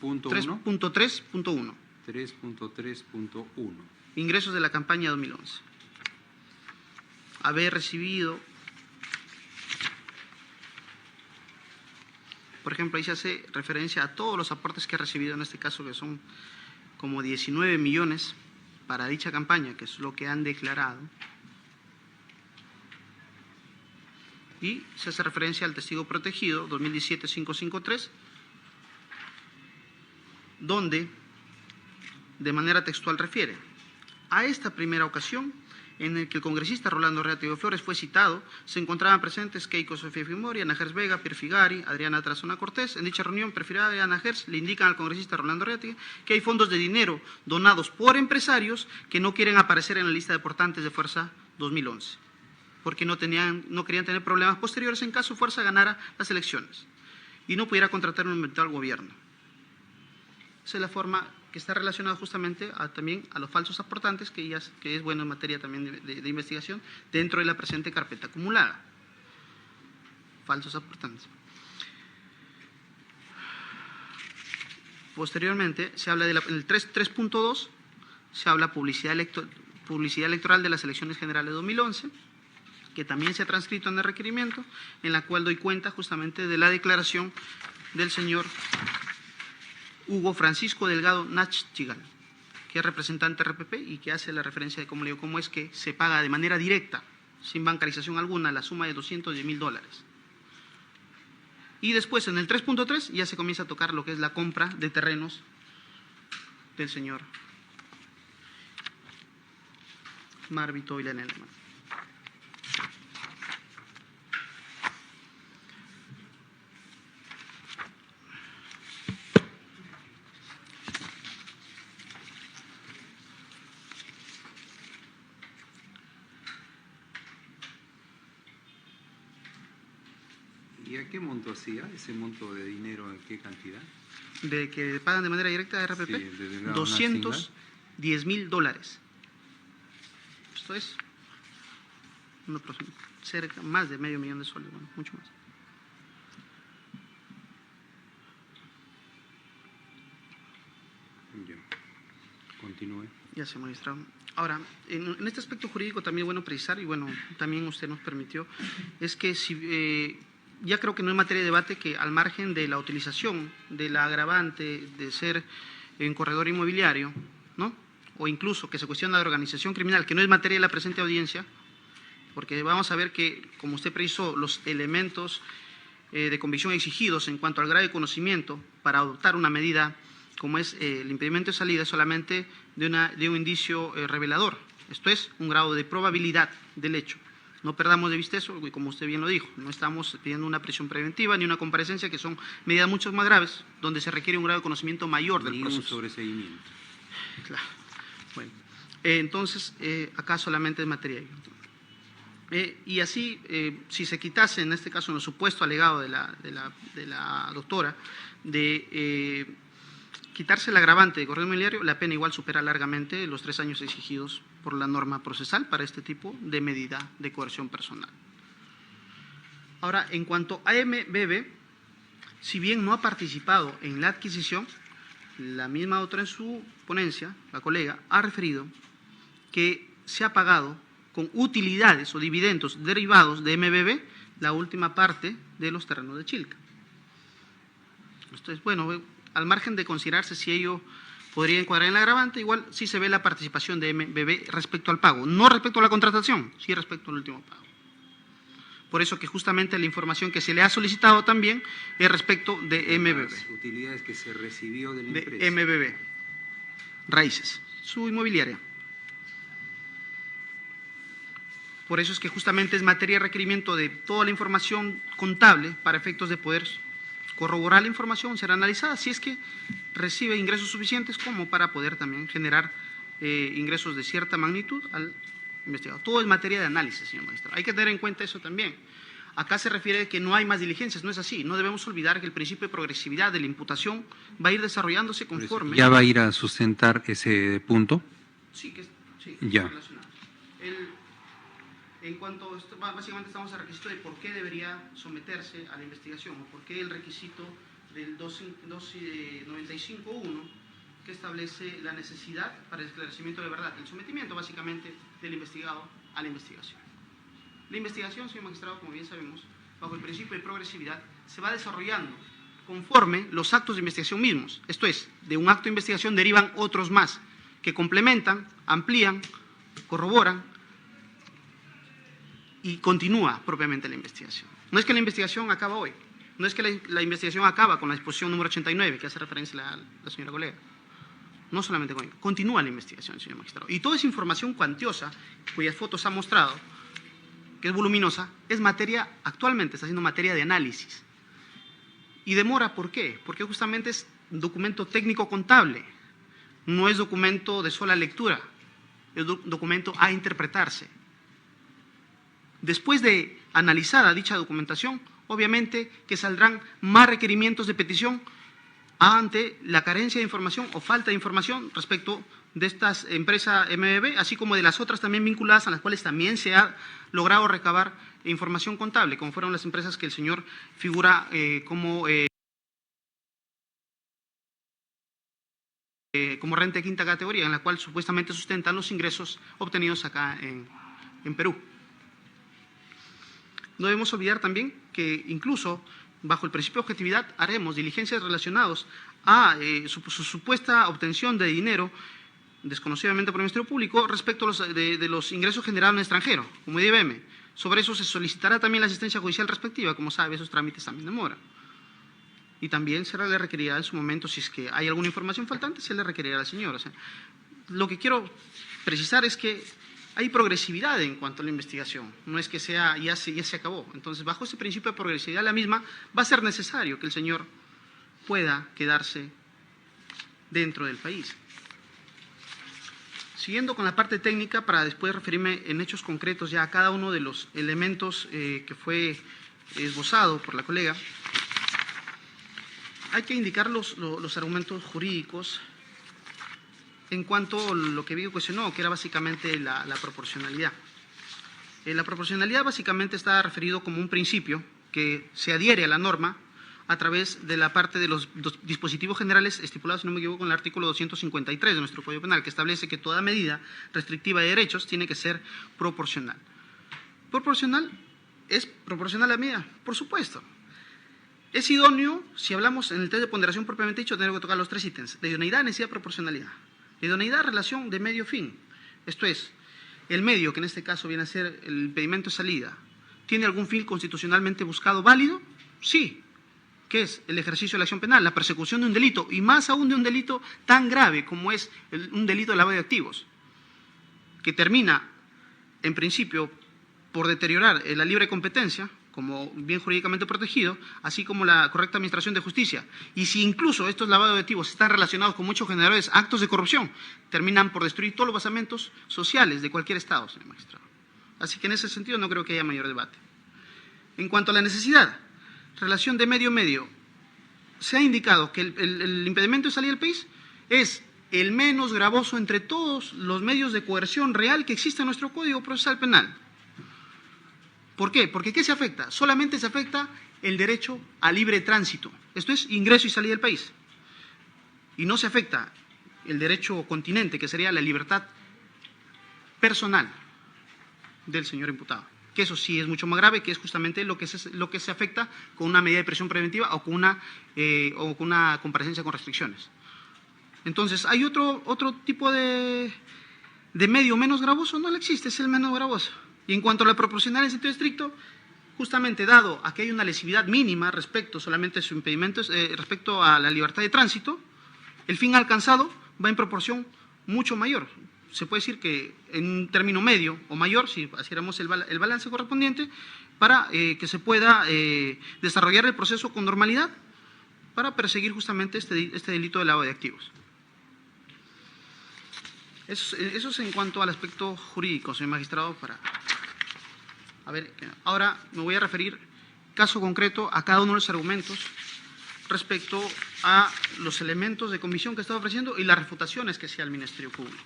3.3.1. 3.3.1. Ingresos de la campaña 2011. Haber recibido, por ejemplo, ahí se hace referencia a todos los aportes que ha recibido, en este caso que son como 19 millones para dicha campaña, que es lo que han declarado. Y se hace referencia al testigo protegido 2017-553, donde de manera textual refiere a esta primera ocasión en el que el congresista Rolando Reategui Flores fue citado, se encontraban presentes Keiko Sofía Fujimori, Ana Gers Vega, Pierre Figari, Adriana Tarazona Cortés. En dicha reunión, Pierre Figari y Ana Gers le indican al congresista Rolando Reategui que hay fondos de dinero donados por empresarios que no quieren aparecer en la lista de aportantes de Fuerza 2011, porque no querían tener problemas posteriores en caso Fuerza ganara las elecciones y no pudiera contratar un eventual gobierno. Esa es la forma que está relacionada justamente también a los falsos aportantes, que es bueno en materia también de investigación dentro de la presente carpeta acumulada. Falsos aportantes. Posteriormente, se habla en el 3.2, se habla publicidad electoral de las elecciones generales de 2011, que también se ha transcrito en el requerimiento, en la cual doy cuenta justamente de la declaración del señor Hugo Francisco Delgado Nachtigal, que es representante RPP y que hace la referencia de cómo es que se paga de manera directa, sin bancarización alguna, la suma de $210.000. Y después, en el 3.3, ya se comienza a tocar lo que es la compra de terrenos del señor Marvito Villanel. ¿Y a qué monto hacía ese monto de dinero? ¿A qué cantidad? De que pagan de manera directa a RPP, Sí, de Delgado $210.000. Esto es cerca, más de medio millón de soles, bueno, mucho más. Ya. Continúe. Ya se magistrado. Ahora, en este aspecto jurídico también es bueno precisar, y bueno, también usted nos permitió, es que si ya creo que no es materia de debate que al margen de la utilización de la agravante de ser un corredor inmobiliario, ¿no? O incluso que se cuestiona de organización criminal, que no es materia de la presente audiencia, porque vamos a ver que, como usted precisó, los elementos de convicción exigidos en cuanto al grado de conocimiento para adoptar una medida como es el impedimento de salida es solamente de un indicio revelador, esto es, un grado de probabilidad del hecho. No perdamos de vista eso, y como usted bien lo dijo, no estamos pidiendo una prisión preventiva ni una comparecencia, que son medidas mucho más graves, donde se requiere un grado de conocimiento mayor del proceso. Ni un sobreseguimiento. Claro. Bueno, entonces, acá solamente es materia. Y así, si se quitase, en este caso, en el supuesto alegado de la doctora, de quitarse el agravante de corredor inmobiliario, la pena igual supera largamente los 3 años exigidos por la norma procesal para este tipo de medida de coerción personal. Ahora, en cuanto a MBB, si bien no ha participado en la adquisición, la misma doctora en su ponencia, la colega, ha referido que se ha pagado con utilidades o dividendos derivados de MBB la última parte de los terrenos de Chilca. Entonces, bueno, al margen de considerarse si ello podría encuadrar en el agravante, igual sí se ve la participación de MBB respecto al pago, no respecto a la contratación, sí respecto al último pago. Por eso que justamente la información que se le ha solicitado también es respecto de MBB. Las utilidades que se recibió de la De empresa. MBB, Raíces, su inmobiliaria. Por eso es que justamente es materia de requerimiento de toda la información contable para efectos de poder corroborar la información, será analizada si es que recibe ingresos suficientes como para poder también generar ingresos de cierta magnitud al investigado. Todo es materia de análisis, señor magistrado. Hay que tener en cuenta eso también. Acá se refiere a que no hay más diligencias, no es así. No debemos olvidar que el principio de progresividad de la imputación va a ir desarrollándose conforme… ¿Ya va a ir a sustentar ese punto? Sí, sí, Ya. relacionado. En cuanto, básicamente estamos al requisito de por qué debería someterse a la investigación, o por qué el requisito del 295.1, que establece la necesidad para el esclarecimiento de verdad, el sometimiento básicamente del investigado a la investigación. La investigación, señor magistrado, como bien sabemos, bajo el principio de progresividad, se va desarrollando conforme los actos de investigación mismos. Esto es, de un acto de investigación derivan otros más, que complementan, amplían, corroboran, y continúa propiamente la investigación. No es que la investigación acaba hoy, no es que la investigación acaba con la disposición número 89, que hace referencia la señora colega. No solamente con ello, continúa la investigación, señor magistrado. Y toda esa información cuantiosa, cuyas fotos ha mostrado, que es voluminosa, es materia, actualmente está siendo materia de análisis. Y demora, ¿por qué? Porque justamente es documento técnico contable, no es documento de sola lectura, es documento a interpretarse. Después de analizada dicha documentación, obviamente que saldrán más requerimientos de petición ante la carencia de información o falta de información respecto de estas empresas MBB, así como de las otras también vinculadas a las cuales también se ha logrado recabar información contable, como fueron las empresas que el señor figura como renta de quinta categoría, en la cual supuestamente sustentan los ingresos obtenidos acá en Perú. No debemos olvidar también que incluso bajo el principio de objetividad haremos diligencias relacionadas a su supuesta obtención de dinero desconocidamente por el Ministerio Público respecto a de los ingresos generados en el extranjero, como IBM. Sobre eso se solicitará también la asistencia judicial respectiva, como sabe, esos trámites también demoran. Y también se le requerirá en su momento, si es que hay alguna información faltante, se le requerirá al señor. O sea, lo que quiero precisar es que hay progresividad en cuanto a la investigación, no es que sea ya se acabó. Entonces, bajo ese principio de progresividad, la misma, va a ser necesario que el señor pueda quedarse dentro del país. Siguiendo con la parte técnica, para después referirme en hechos concretos ya a cada uno de los elementos que fue esbozado por la colega, hay que indicar los argumentos jurídicos en cuanto a lo que Vigo cuestionó, que era básicamente la proporcionalidad. La proporcionalidad básicamente está referido como un principio que se adhiere a la norma a través de la parte de los dispositivos generales estipulados, si no me equivoco, en el artículo 253 de nuestro Código Penal, que establece que toda medida restrictiva de derechos tiene que ser proporcional. ¿Proporcional? ¿Es proporcional a la medida? Por supuesto. Es idóneo, si hablamos en el test de ponderación propiamente dicho, tenemos que tocar los tres ítems: de idoneidad, necesidad, proporcionalidad. La idoneidad, relación de medio-fin. Esto es, el medio, que en este caso viene a ser el impedimento de salida, ¿tiene algún fin constitucionalmente buscado válido? Sí. ¿Qué es? El ejercicio de la acción penal, la persecución de un delito, y más aún de un delito tan grave como es un delito de lavado de activos, que termina, en principio, por deteriorar la libre competencia, como bien jurídicamente protegido, así como la correcta administración de justicia. Y si incluso estos lavados de activos están relacionados con muchos generadores actos de corrupción, terminan por destruir todos los basamentos sociales de cualquier Estado, señor magistrado. Así que en ese sentido no creo que haya mayor debate. En cuanto a la necesidad, relación de medio-medio, se ha indicado que el impedimento de salida del país es el menos gravoso entre todos los medios de coerción real que existe en nuestro Código Procesal Penal. ¿Por qué? Porque ¿qué se afecta? Solamente se afecta el derecho a libre tránsito, esto es, ingreso y salida del país. Y no se afecta el derecho continente, que sería la libertad personal del señor imputado, que eso sí es mucho más grave, que es justamente lo que se afecta con una medida de prisión preventiva o con una comparecencia con restricciones. Entonces, ¿hay otro tipo de medio menos gravoso? No existe, es el menos gravoso. Y en cuanto a la proporcionalidad en sentido estricto, justamente dado a que hay una lesividad mínima respecto solamente a su impedimento, respecto a la libertad de tránsito, el fin alcanzado va en proporción mucho mayor. Se puede decir que en un término medio o mayor, si hiciéramos el balance correspondiente, para que se pueda desarrollar el proceso con normalidad para perseguir justamente este delito de lavado de activos. Eso es en cuanto al aspecto jurídico, señor magistrado. A ver, ahora me voy a referir caso concreto a cada uno de los argumentos respecto a los elementos de comisión que estaba ofreciendo y las refutaciones que hacía el Ministerio Público.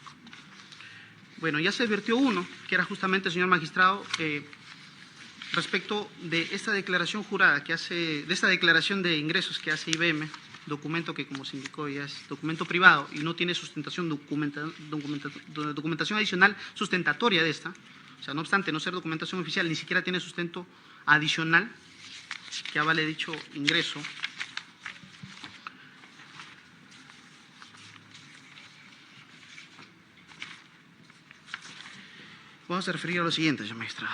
Bueno, ya se advirtió uno, que era justamente, señor magistrado, respecto de esta declaración jurada que hace, de esta declaración de ingresos que hace IBM, documento que, como se indicó, ya es documento privado y no tiene sustentación, documentación adicional sustentatoria de esta. O sea, no obstante no ser documentación oficial, ni siquiera tiene sustento adicional que avale dicho ingreso. Vamos a referir a lo siguiente, señor magistrado.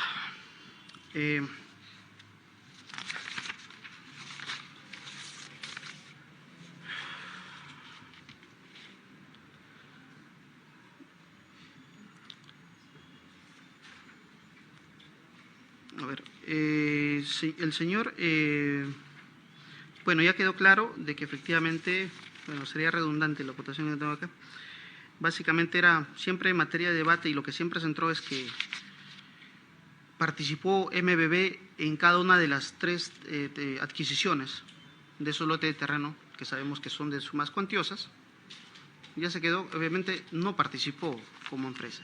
A ver, sí, el señor, bueno, ya quedó claro de que efectivamente, bueno, sería redundante la acotación que tengo acá. Básicamente era siempre en materia de debate y lo que siempre se centró es que participó MBB en cada una de las tres adquisiciones de esos lotes de terreno que sabemos que son de sumas cuantiosas. Ya se quedó, obviamente no participó como empresa.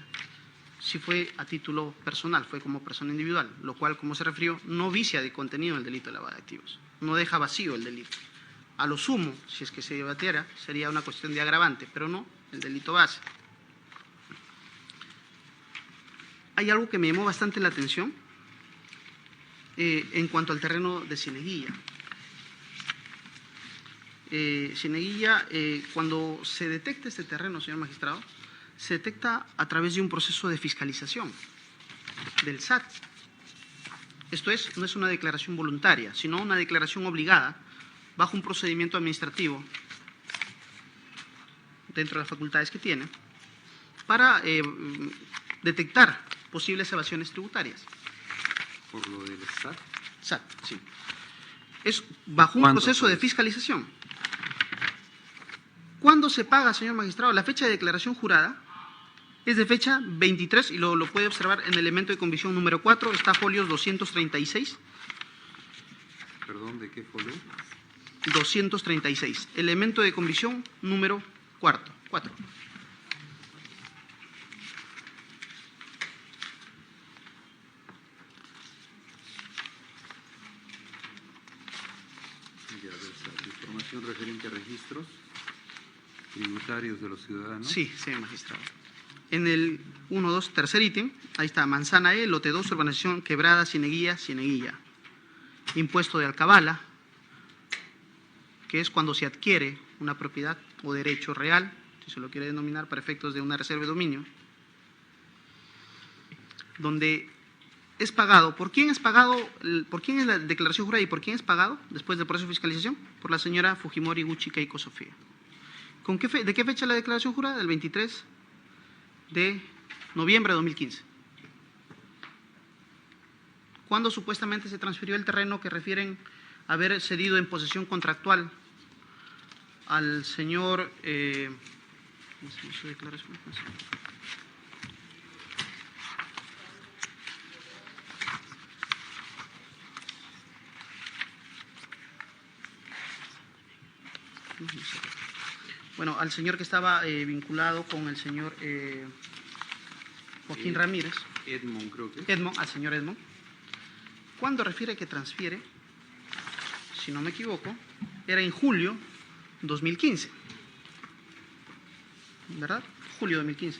Sí fue a título personal, fue como persona individual, lo cual, como se refirió, no vicia de contenido el delito de lavado de activos, no deja vacío el delito. A lo sumo, si es que se debatiera, sería una cuestión de agravante, pero no el delito base. Hay algo que me llamó bastante la atención En cuanto al terreno de Cieneguilla. Cieneguilla, cuando se detecta este terreno, señor magistrado, se detecta a través de un proceso de fiscalización del SAT. Esto es, no es una declaración voluntaria, sino una declaración obligada bajo un procedimiento administrativo dentro de las facultades que tiene para detectar posibles evasiones tributarias. ¿Por lo del SAT? SAT, sí. Es bajo un ¿Cuándo proceso fue de eso? fiscalización. ¿Cuándo se paga, señor magistrado? La fecha de declaración jurada es de fecha 23 y lo puede observar en el elemento de convicción número 4, está folios 236. ¿Perdón, de qué folio? 236. Elemento de convicción número 4. Ya, del SAT. Información referente a registros tributarios de los ciudadanos. Sí, señor magistrado. En el 1, 2, tercer ítem, ahí está, Manzana E, lote 2, urbanización Quebrada, Cieneguilla. Impuesto de alcabala, que es cuando se adquiere una propiedad o derecho real, si se lo quiere denominar para efectos de una reserva de dominio, donde es pagado. ¿Por quién es pagado? ¿Por quién es la declaración jurada y por quién es pagado después del proceso de fiscalización? Por la señora Fujimori Gucci Keiko Sofía. ¿De qué fecha la declaración jurada? Del 23 de noviembre de 2015. ¿Cuándo supuestamente se transfirió el terreno que refieren haber cedido en posesión contractual al señor... su declaración? Bueno, al señor que estaba vinculado con el señor Joaquín Ramírez. Edmond, creo que. Al señor Edmond. Cuando refiere que transfiere, si no me equivoco, era en julio 2015. ¿Verdad? Julio 2015.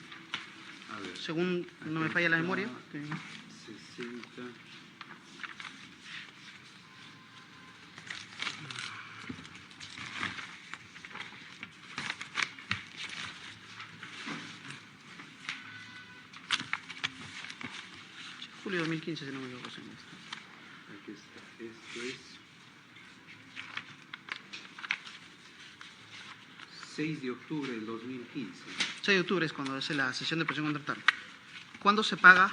A ver. Según no me falla la memoria. 60. Julio 2015, si no me equivoco. Señor. Aquí está. Esto es 6 de octubre del 2015. 6 de octubre es cuando es la sesión de presión contractual. ¿Cuándo se paga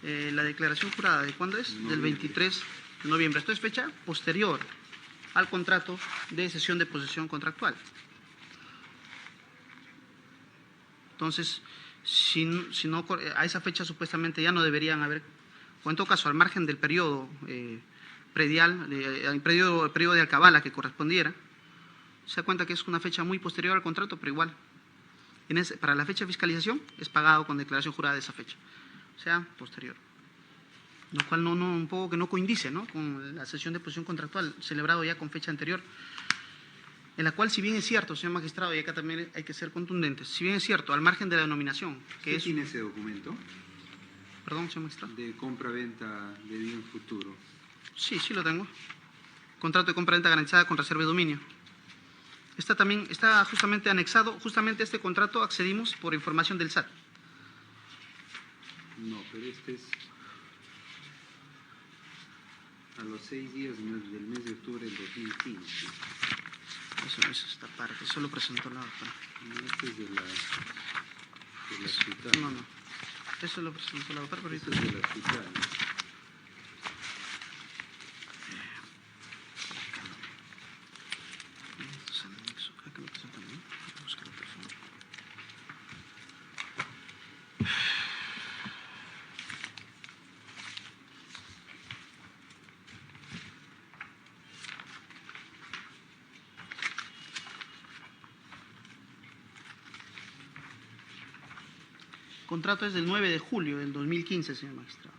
la declaración jurada? ¿De cuándo es? Noviembre. Del 23 de noviembre. Esto es fecha posterior al contrato de cesión de posesión contractual. Entonces, si no, a esa fecha supuestamente ya no deberían haber, o en todo caso, al margen del periodo predial, el periodo de alcabala que correspondiera, se da cuenta que es una fecha muy posterior al contrato, pero igual, para la fecha de fiscalización es pagado con declaración jurada de esa fecha, o sea, posterior. Lo cual un poco que no coincide, ¿no?, con la sesión de posición contractual celebrado ya con fecha anterior, en la cual, si bien es cierto, señor magistrado, y acá también hay que ser contundentes, si bien es cierto, al margen de la denominación, que es... ¿Tiene ese documento Perdón, señor magistrado. de compra-venta de bien futuro? Sí, sí lo tengo. Contrato de compra-venta garantizada con reserva de dominio. Está justamente anexado, justamente este contrato accedimos por información del SAT. No, pero este es a los 6 días del mes de octubre del 2015. Eso es esta parte, eso lo presentó la otra. No, este es de la ciudad. No, eso lo presentó la otra, pero Este ahorita... es de la ciudad. Acá lo presentan, ¿no? Voy a buscar el teléfono. El contrato es del 9 de julio del 2015, señor magistrado.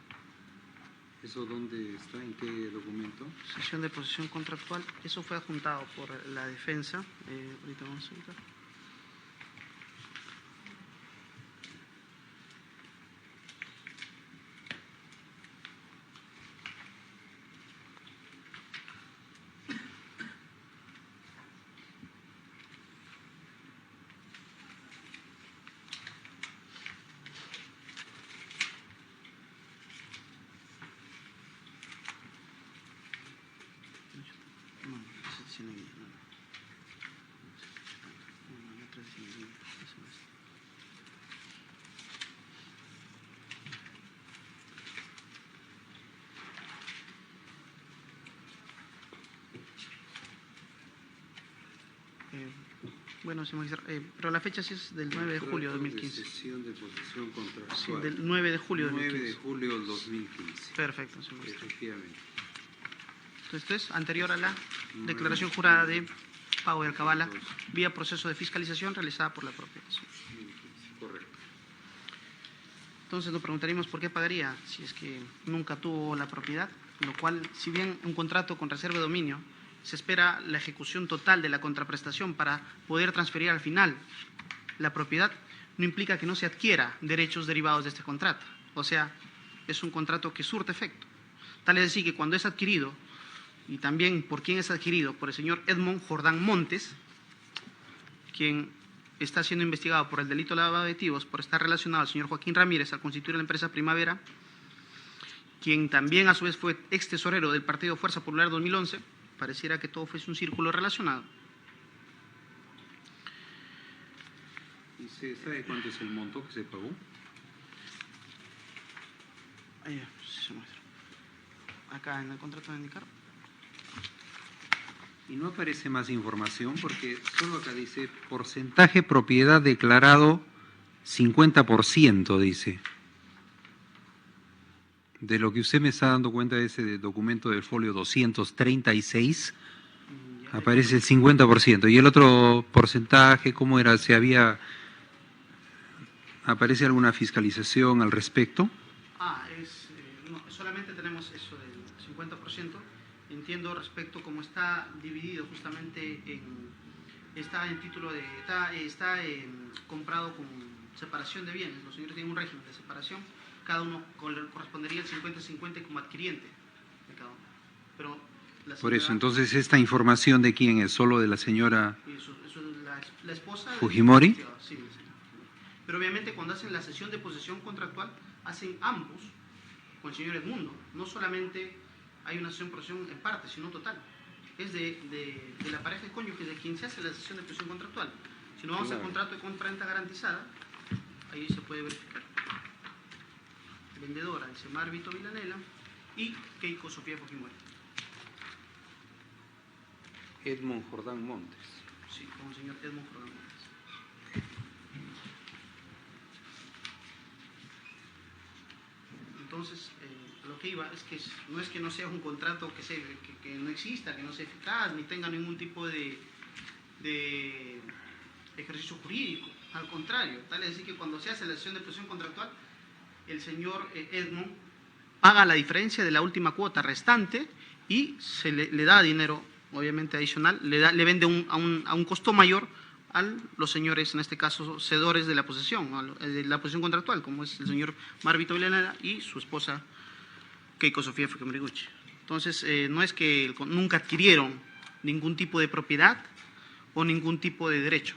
¿Eso dónde está? ¿En qué documento? Sesión de posesión contractual. Eso fue adjuntado por la defensa. Ahorita vamos a ubicar. CNI. Bueno, señor magistrado, pero la fecha sí es del 9 de julio de 2015. Sesión de posesión contractual. Sí, del 9 de julio de 9 de 2015. julio del 2015. Perfecto, señor magistrado. Efectivamente. Entonces, esto es anterior a la declaración jurada de pago de alcabala vía proceso de fiscalización realizada por la propia persona. 2015, correcto. Entonces nos preguntaríamos por qué pagaría si es que nunca tuvo la propiedad, lo cual, si bien un contrato con reserva de dominio, se espera la ejecución total de la contraprestación para poder transferir al final la propiedad, no implica que no se adquiera derechos derivados de este contrato. O sea, es un contrato que surte efecto. Tal es decir que cuando es adquirido, y también por quién es adquirido, por el señor Edmond Jordán Montes, quien está siendo investigado por el delito de lavado de activos por estar relacionado al señor Joaquín Ramírez al constituir la empresa Primavera, quien también a su vez fue ex tesorero del Partido Fuerza Popular 2011, pareciera que todo fuese un círculo relacionado. ¿Y se sabe cuánto es el monto que se pagó? Se muestra. Acá en el contrato de indicar. Y no aparece más información porque solo acá dice porcentaje propiedad declarado 50%, dice. De lo que usted me está dando cuenta de ese documento del folio 236, aparece el 50%. ¿Y el otro porcentaje cómo era? ¿Aparece alguna fiscalización al respecto? No, solamente tenemos eso del 50%. Entiendo respecto cómo está dividido justamente está en título de está comprado con separación de bienes. Los señores tienen un régimen de separación, cada uno correspondería el 50-50 como adquiriente de cada uno. Pero la señora, por eso, entonces, ¿esta información de quién es? ¿Solo de la señora eso la esposa Fujimori? Sí, la señora. Pero obviamente cuando hacen la sesión de posesión contractual, hacen ambos con el señor Edmundo. No solamente hay una sesión de posesión en parte, sino total. Es de la pareja de cónyuges de quien se hace la sesión de posesión contractual. Si no vamos al contrato de compraventa garantizada, ahí se puede verificar. Vendedora, el Semar Vito Villanela y Keiko Sofía Fujimori. Edmond Jordán Montes. Sí, con el señor Edmond Jordán Montes. Entonces, lo que iba es que no es que no sea un contrato que no exista, que no sea eficaz, ni tenga ningún tipo de ejercicio jurídico. Al contrario, tal es decir que cuando se hace la sesión de posesión contractual, el señor Edmond paga la diferencia de la última cuota restante y se le da dinero, obviamente adicional, le vende a un costo mayor a los señores, en este caso, cedores de la posesión contractual, como es el señor Marvito Villaneda y su esposa Keiko Sofía Fujimori. Entonces, no es que nunca adquirieron ningún tipo de propiedad o ningún tipo de derecho.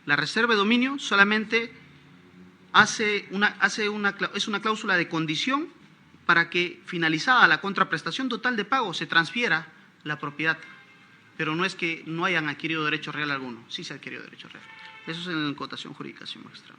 La reserva de dominio solamente es una cláusula de condición para que, finalizada la contraprestación total de pago, se transfiera la propiedad. Pero no es que no hayan adquirido derecho real alguno, sí se ha adquirido derecho real. Eso es en la cotación jurídica, señor magistrado.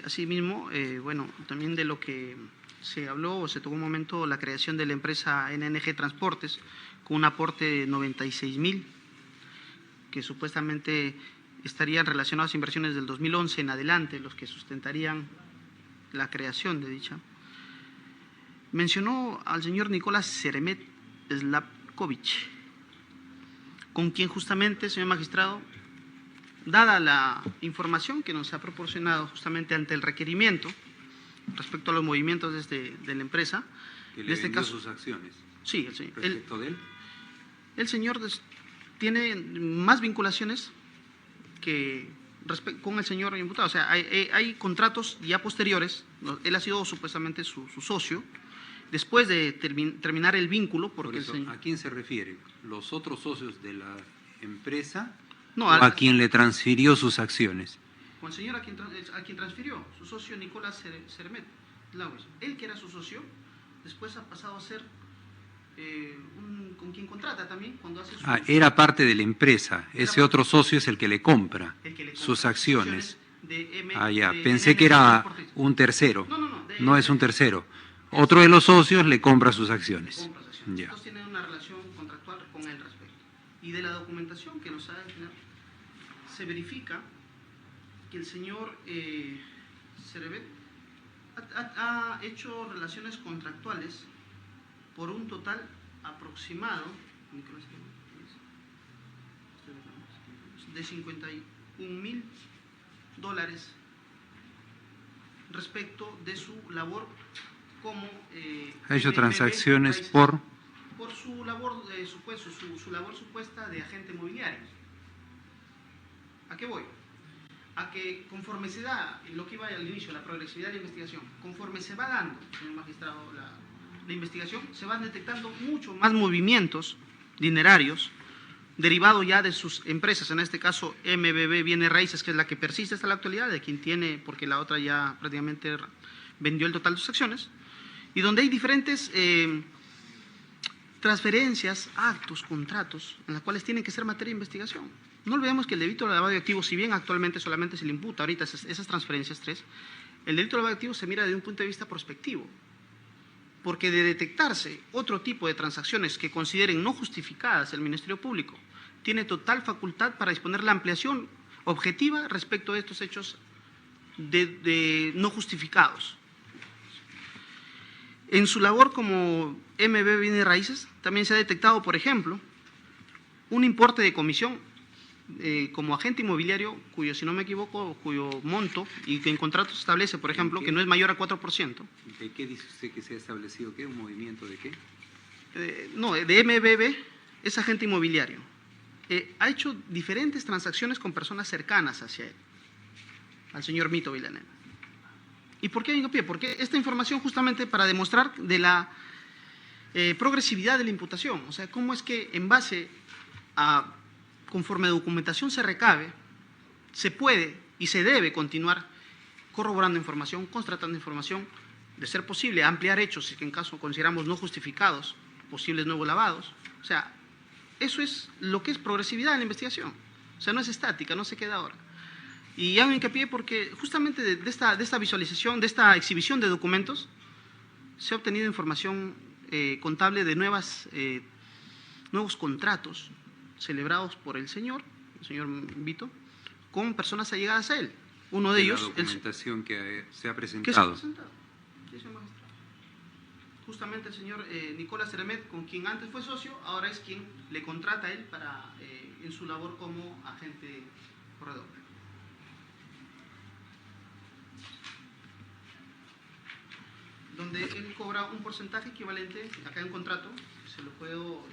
Asimismo, bueno, también de lo que se habló o se tocó un momento, la creación de la empresa NNG Transportes con un aporte de 96.000, que supuestamente estarían relacionadas a inversiones del 2011 en adelante, los que sustentarían la creación de dicha. Mencionó al señor Nicolás Seremet Slavkovich, con quien justamente, señor magistrado, dada la información que nos ha proporcionado justamente ante el requerimiento respecto a los movimientos de la empresa, Que en le este vendió caso, sus acciones. sí, el señor, Respecto de él. el señor tiene más vinculaciones que con el señor imputado. O sea, hay contratos ya posteriores, él ha sido supuestamente su socio, después de terminar el vínculo, porque Por eso, el señor... ¿a quién se refiere? ¿Los otros socios de la empresa No, o a quien le transfirió sus acciones? Con el señor a quien transfirió, su socio Nicolás Ceremet Lawes. Él, que era su socio, después ha pasado a ser con quien contrata también cuando hace su... Era parte de la empresa. Ese otro socio es el que le compra el que le compra sus acciones. Ya. de Pensé NN que era Transportes. un tercero. No, No es un tercero. Otro de los socios le compra sus acciones. Compra sus acciones. Ya. Estos tienen una relación contractual con él respecto. Y de la documentación que nos ha generado, se verifica que el señor Cerebet ha hecho relaciones contractuales por un total aproximado de $51,000 respecto de su labor como Ha hecho MBB transacciones Raíces, por su labor su labor supuesta de agente inmobiliario. ¿A qué voy? A que conforme se da, lo que iba al inicio, la progresividad de la investigación, conforme se va dando, señor magistrado, la investigación, se van detectando mucho más movimientos dinerarios derivados ya de sus empresas, en este caso MBB Bienes Raíces, que es la que persiste hasta la actualidad, de quien tiene, porque la otra ya prácticamente vendió el total de sus acciones, y donde hay diferentes transferencias, actos, contratos, en las cuales tienen que ser materia de investigación. No olvidemos que el delito de lavado de activos, si bien actualmente solamente se le imputa ahorita esas transferencias 3, el delito de lavado de activos se mira desde un punto de vista prospectivo, porque de detectarse otro tipo de transacciones que consideren no justificadas, el Ministerio Público tiene total facultad para disponer la ampliación objetiva respecto de estos hechos de no justificados. En su labor como MB Bienes Raíces también se ha detectado, por ejemplo, un importe de comisión como agente inmobiliario cuyo, si no me equivoco, cuyo monto y que en contrato se establece, por ejemplo, que no es mayor a 4%. ¿De qué dice usted que se ha establecido? ¿Qué? ¿Un movimiento de qué? No, de MBB es agente inmobiliario. Ha hecho diferentes transacciones con personas cercanas hacia él, al señor Mito Villanueva. ¿Y por qué hay hincapié? Porque esta información justamente para demostrar de la progresividad de la imputación, o sea, cómo es que en base a, conforme documentación se recabe, se puede y se debe continuar corroborando información, constatando información, de ser posible ampliar hechos, si en caso consideramos no justificados, posibles nuevos lavados. O sea, eso es lo que es progresividad en la investigación. O sea, no es estática, no se queda ahora. Y hago hincapié porque justamente de esta visualización, de esta exhibición de documentos, se ha obtenido información contable de nuevos contratos celebrados por el señor Vito, con personas allegadas a él. Uno de ellos... La documentación que se ha ¿Qué se ha presentado. presentado? Sí, señor magistrado. Justamente el señor Nicolás Ceremet, con quien antes fue socio, ahora es quien le contrata a él para, en su labor como agente corredor. Donde él cobra un porcentaje equivalente, acá en contrato, se lo puedo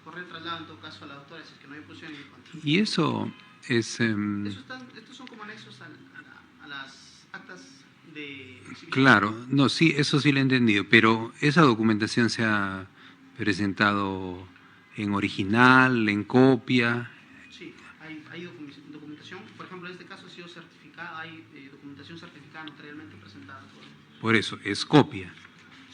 correr traslado en todo caso a la doctora, si es que no hay oposición en mi contra. Y eso es... Estos son como anexos a las actas de... Claro, no, sí, eso sí lo he entendido, pero esa documentación se ha presentado en original, en copia. Sí, hay documentación, por ejemplo, en este caso ha sido certificada, hay documentación certificada notarialmente presentada. Por eso, es copia.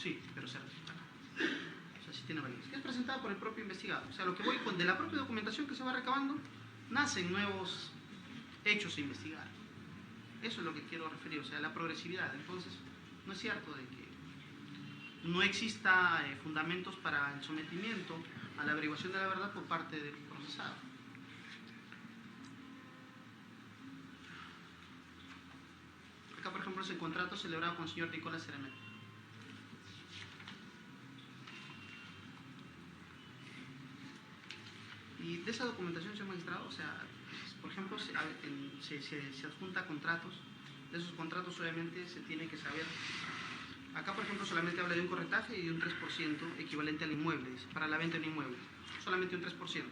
Sí, pero certificada. O sea, sí tiene validez. Es presentada por el propio investigado. O sea, lo que voy de la propia documentación que se va recabando, nacen nuevos hechos a investigar. Eso es lo que quiero referir, o sea, la progresividad. Entonces, no es cierto de que no exista fundamentos para el sometimiento a la averiguación de la verdad por parte del procesado. Acá, por ejemplo, es el contrato celebrado con el señor Nicolás Ceremet. Y de esa documentación, señor magistrado, o sea, por ejemplo, se adjunta contratos. De esos contratos obviamente se tiene que saber. Acá, por ejemplo, solamente habla de un corretaje y de un 3% equivalente al inmueble, dice, para la venta de un inmueble. Solamente un 3%.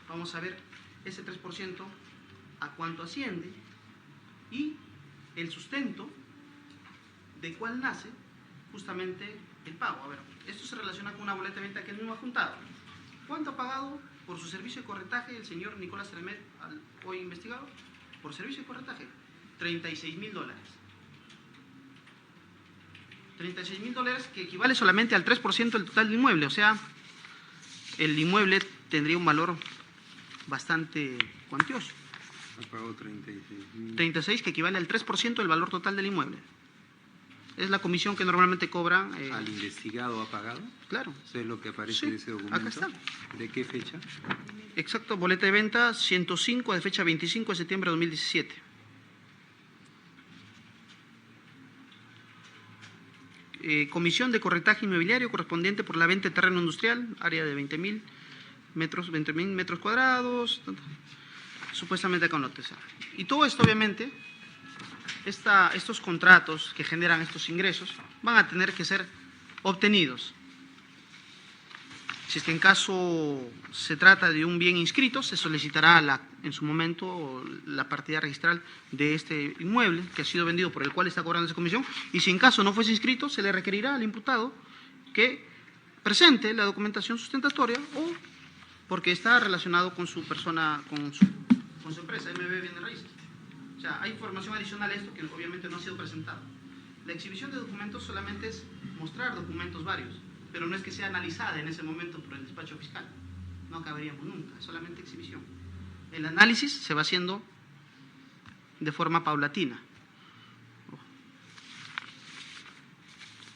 Vamos a ver ese 3% a cuánto asciende y el sustento de cuál nace justamente el pago. A ver, esto se relaciona con una boleta de venta que él mismo ha juntado. ¿Cuánto ha pagado por su servicio de corretaje el señor Nicolás Tremet, hoy investigado? Por servicio de corretaje, $36.000. $36.000 que equivale solamente al 3% del total del inmueble. O sea, el inmueble tendría un valor bastante cuantioso. Ha pagado 36.000. 36, que equivale al 3% del valor total del inmueble. Es la comisión que normalmente cobran. ¿Al investigado ha pagado? Claro. Eso es lo que aparece Sí, en ese documento. acá está. ¿De qué fecha? Exacto, boleta de venta 105 de fecha 25 de septiembre de 2017. Comisión de corretaje inmobiliario correspondiente por la venta de terreno industrial, área de 20.000 metros cuadrados, supuestamente con lotes. Y todo esto, obviamente, estos contratos que generan estos ingresos van a tener que ser obtenidos. Si es que en caso se trata de un bien inscrito, se solicitará en su momento la partida registral de este inmueble que ha sido vendido por el cual está cobrando esa comisión, y si en caso no fuese inscrito, se le requerirá al imputado que presente la documentación sustentatoria o porque está relacionado con su persona, con su empresa, MB Bienes Raíces. O sea, hay información adicional a esto que obviamente no ha sido presentada. La exhibición de documentos solamente es mostrar documentos varios, pero no es que sea analizada en ese momento por el despacho fiscal. No acabaríamos nunca, es solamente exhibición. El análisis se va haciendo de forma paulatina.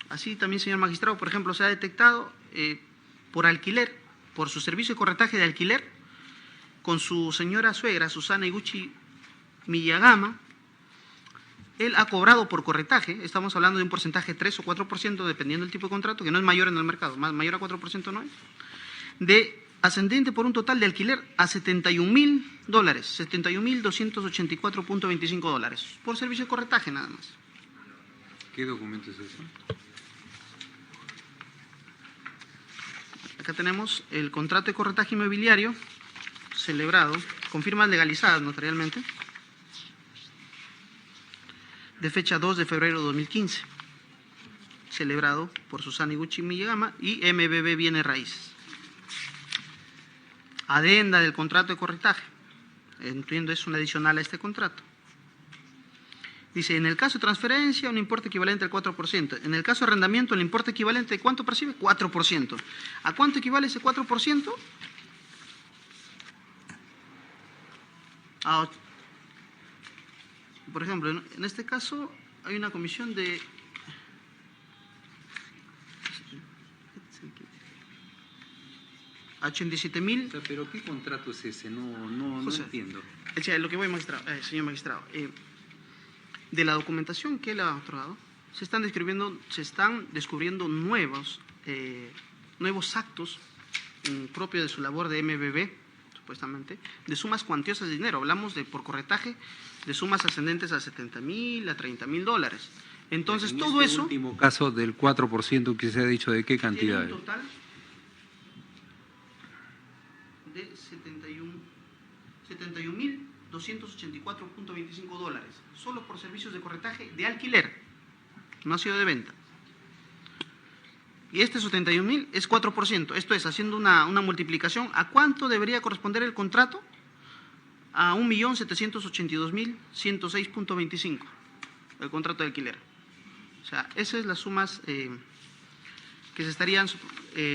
Así también, señor magistrado, por ejemplo, se ha detectado por alquiler, por su servicio de corretaje de alquiler, con su señora suegra, Susana Iguchi Miyagama, él ha cobrado por corretaje, estamos hablando de un porcentaje 3 o 4%, dependiendo del tipo de contrato, que no es mayor en el mercado, mayor a 4% no es, de ascendente por un total de alquiler a $71.000, $71.284.25, por servicio de corretaje nada más. ¿Qué documento es eso? Acá tenemos el contrato de corretaje inmobiliario celebrado, con firmas legalizadas notarialmente, de fecha 2 de febrero de 2015, celebrado por Susana Iguchi Miyagama y MBB Bienes Raíces. Adenda del contrato de corretaje, entiendo es un adicional a este contrato. Dice, en el caso de transferencia, un importe equivalente al 4%. En el caso de arrendamiento, el importe equivalente, ¿cuánto percibe? 4%. ¿A cuánto equivale ese 4%? Por ejemplo, en este caso hay una comisión de $87.000. O sea, ¿pero qué contrato es ese? No José, entiendo. Lo que voy, magistrado, señor magistrado, de la documentación que él ha otorgado, se están descubriendo nuevos actos propios de su labor de MBB, supuestamente, de sumas cuantiosas de dinero. Hablamos por corretaje de sumas ascendentes a $70.000, a $30.000. Entonces, en todo este eso último caso del 4% que se ha dicho, ¿de qué cantidad? tiene un total de $71.284.25, solo por servicios de corretaje de alquiler, no ha sido de venta. Y este 71.000 es 4%, esto es, haciendo una multiplicación, ¿a cuánto debería corresponder el contrato? A 1.782.106.25, el contrato de alquiler. O sea, esas son las sumas que se estarían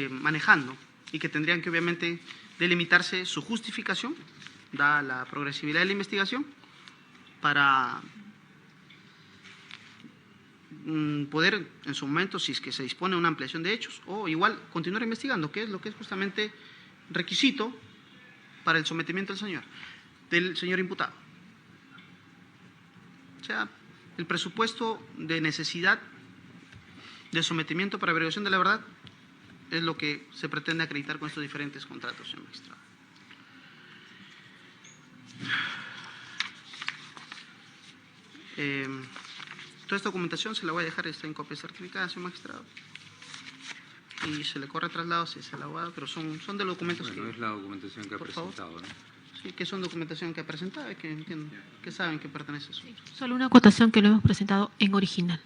manejando y que tendrían que obviamente delimitarse su justificación, dada la progresividad de la investigación, para poder en su momento, si es que se dispone de una ampliación de hechos, o igual continuar investigando, que es lo que es justamente requisito para el sometimiento del señor imputado. O sea, el presupuesto de necesidad de sometimiento para averiguación de la verdad es lo que se pretende acreditar con estos diferentes contratos, señor magistrado. Toda esta documentación se la voy a dejar, está en copia certificada, señor magistrado, y se le corre traslado si es el abogado, pero son de los documentos bueno, que... es la documentación que ha por favor. presentado, ¿no? Sí, que son documentación que ha presentado y que entiendo, que saben que pertenece a su. Solo una acotación que lo hemos presentado en original.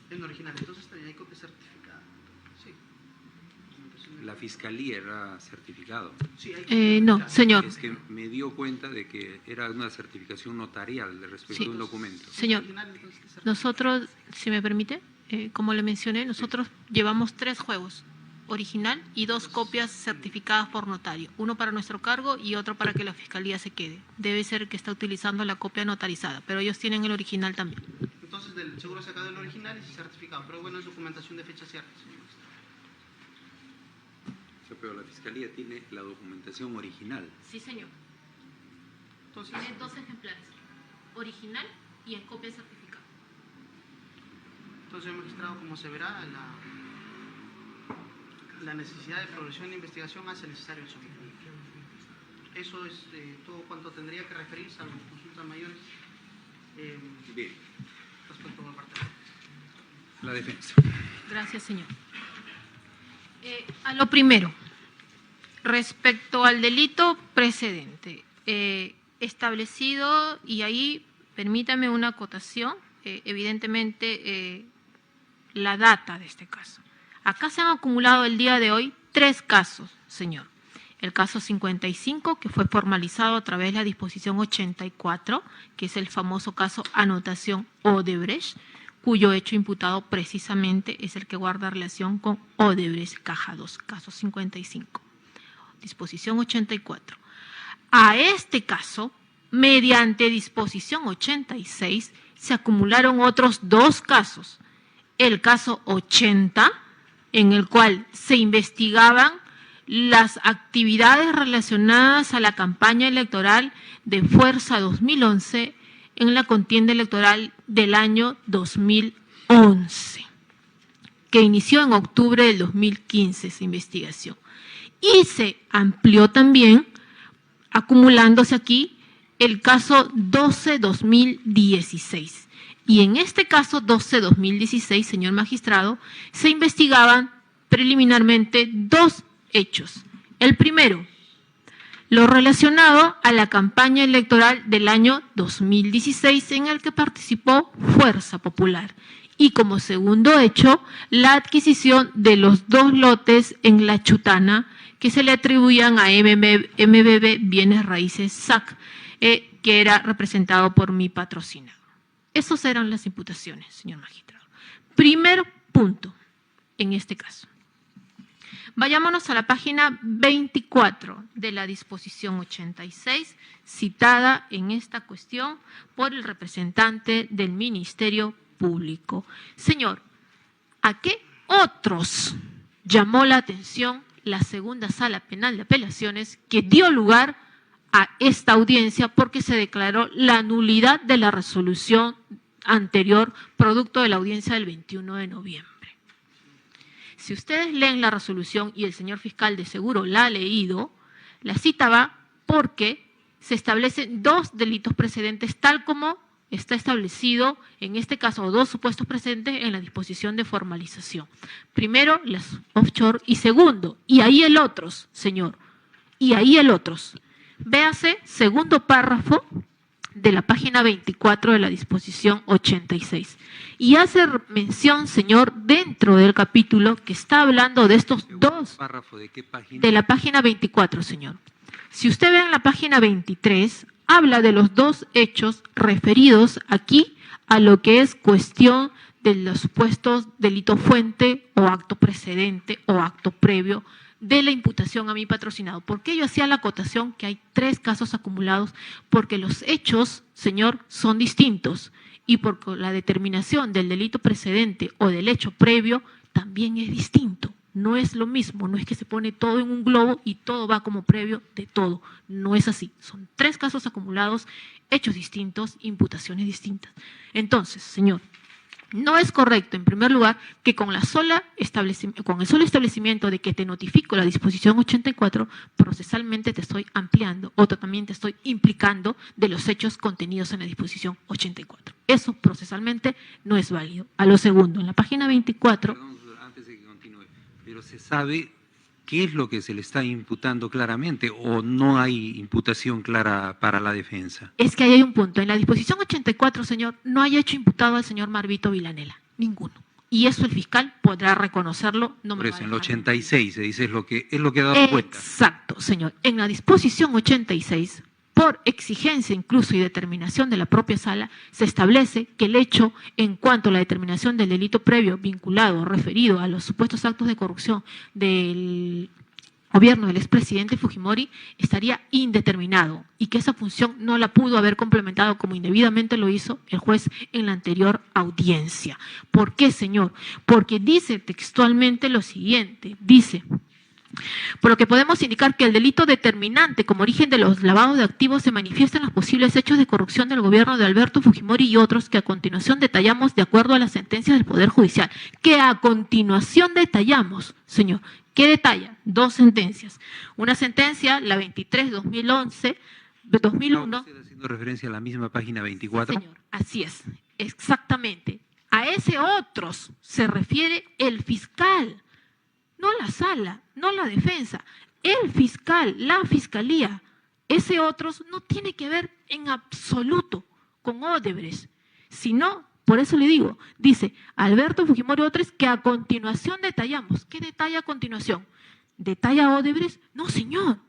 En original, entonces también hay copia certificada. Sí. Documentación de- La fiscalía era certificado. Sí, hay copia No, certificada. señor. Es que me dio cuenta de que era una certificación notarial respecto Sí. a un documento. Señor, Original, entonces, ¿qué certificado? nosotros, si me permite, como le mencioné, nosotros llevamos 3 juegos, original y 2 copias certificadas por notario, uno para nuestro cargo y otro para que la fiscalía se quede. Debe ser que está utilizando la copia notarizada, pero ellos tienen el original también. Entonces, del seguro sacado del original y certificado, pero bueno, es documentación de fecha cierta, señor. Pero la fiscalía tiene la documentación original. Sí, señor. Entonces, Tiene 2 ejemplares, original y en copia certificada. Entonces, magistrado, como se verá, la necesidad de progresión de investigación hace necesario el sometimiento. Eso es todo cuanto tendría que referir, salvo consultas mayores. Bien. Respecto a la parte. La defensa. Gracias, señor. A lo primero, respecto al delito precedente, establecido, y ahí permítame una acotación, evidentemente la data de este caso. Acá se han acumulado el día de hoy 3 casos, señor. El caso 55, que fue formalizado a través de la disposición 84, que es el famoso caso anotación Odebrecht, cuyo hecho imputado precisamente es el que guarda relación con Odebrecht, caja 2, caso 55. Disposición 84. A este caso, mediante disposición 86, se acumularon otros 2 casos. El caso 80, en el cual se investigaban las actividades relacionadas a la campaña electoral de Fuerza 2011 en la contienda electoral del año 2011, que inició en octubre del 2015 esa investigación. Y se amplió también, acumulándose aquí, el caso 12-2016. Y en este caso 12-2016, señor magistrado, se investigaban preliminarmente 2 hechos. El primero, lo relacionado a la campaña electoral del año 2016 en el que participó Fuerza Popular. Y como segundo hecho, la adquisición de los 2 lotes en La Chutana que se le atribuían a MBB Bienes Raíces SAC, que era representado por mi patrocinador. Esas eran las imputaciones, señor magistrado. Primer punto en este caso. Vayámonos a la página 24 de la disposición 86, citada en esta cuestión por el representante del Ministerio Público. Señor, ¿a qué otros llamó la atención la segunda sala penal de apelaciones que dio lugar a esta audiencia porque se declaró la nulidad de la resolución anterior, producto de la audiencia del 21 de noviembre? Si ustedes leen la resolución, y el señor fiscal de seguro la ha leído, la cita va porque se establecen 2 delitos precedentes, tal como está establecido en este caso, 2 supuestos precedentes en la disposición de formalización. Primero, las offshore, y segundo, y ahí el otros, señor, y ahí el otros. Véase segundo párrafo de la página 24 de la disposición 86. Y hace mención, señor, dentro del capítulo que está hablando de estos 2. ¿Párrafo de qué página? De la página 24, señor. Si usted ve en la página 23, habla de los 2 hechos referidos aquí a lo que es cuestión de los supuestos delito fuente o acto precedente o acto previo de la imputación a mi patrocinado. ¿Por qué yo hacía la acotación que hay 3 casos acumulados? Porque los hechos, señor, son distintos y porque la determinación del delito precedente o del hecho previo también es distinto. No es lo mismo, no es que se pone todo en un globo y todo va como previo de todo. No es así. Son 3 casos acumulados, hechos distintos, imputaciones distintas. Entonces, señor, no es correcto, en primer lugar, que con el solo establecimiento de que te notifico la disposición 84, procesalmente te estoy ampliando o también te estoy implicando de los hechos contenidos en la disposición 84. Eso procesalmente no es válido. A lo segundo, en la página 24… Perdón, antes de que continúe, pero se sabe qué es lo que se le está imputando claramente o no hay imputación clara para la defensa. Es que ahí hay un punto. En la disposición 84, señor, no hay hecho imputado al señor Marvito Villanela. Ninguno. Y eso el fiscal podrá reconocerlo. No me Por va eso, a en el dejar 86 se dice es lo que ha dado cuenta. Exacto, señor. En la disposición 86, por exigencia incluso y determinación de la propia sala, se establece que el hecho en cuanto a la determinación del delito previo vinculado, referido a los supuestos actos de corrupción del gobierno del expresidente Fujimori estaría indeterminado y que esa función no la pudo haber complementado como indebidamente lo hizo el juez en la anterior audiencia. ¿Por qué, señor? Porque dice textualmente lo siguiente, dice: por lo que podemos indicar que el delito determinante como origen de los lavados de activos se manifiesta en los posibles hechos de corrupción del gobierno de Alberto Fujimori y otros que a continuación detallamos de acuerdo a las sentencias del Poder Judicial. Que a continuación detallamos, señor. ¿Qué detalla? Dos sentencias. Una sentencia, la 23-2011, 2001. ¿Usted haciendo referencia a la misma página 24? Sí, señor, así es, exactamente. A ese otros se refiere el fiscal. No la sala, no la defensa, el fiscal, la fiscalía. Ese otros no tiene que ver en absoluto con Odebrecht, sino, por eso le digo, dice Alberto Fujimori otros que a continuación detallamos. ¿Qué detalla a continuación? ¿Detalla Odebrecht? No, señor.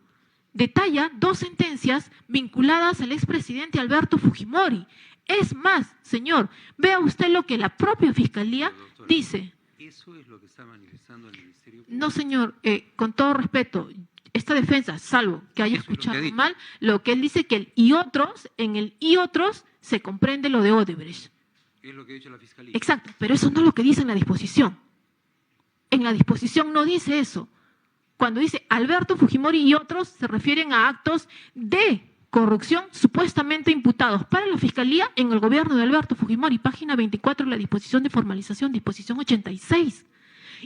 Detalla dos sentencias vinculadas al expresidente Alberto Fujimori. Es más, señor, vea usted lo que la propia fiscalía dice. ¿Eso es lo que está manifestando el Ministerio Público? No, señor, con todo respeto, esta defensa, salvo que haya escuchado mal, lo que él dice que el y otros, en el y otros se comprende lo de Odebrecht. Es lo que ha dicho la Fiscalía. Exacto, pero eso no es lo que dice en la disposición. En la disposición no dice eso. Cuando dice Alberto Fujimori y otros, se refieren a actos de corrupción supuestamente imputados para la Fiscalía en el gobierno de Alberto Fujimori, página 24 de la disposición de formalización, disposición 86.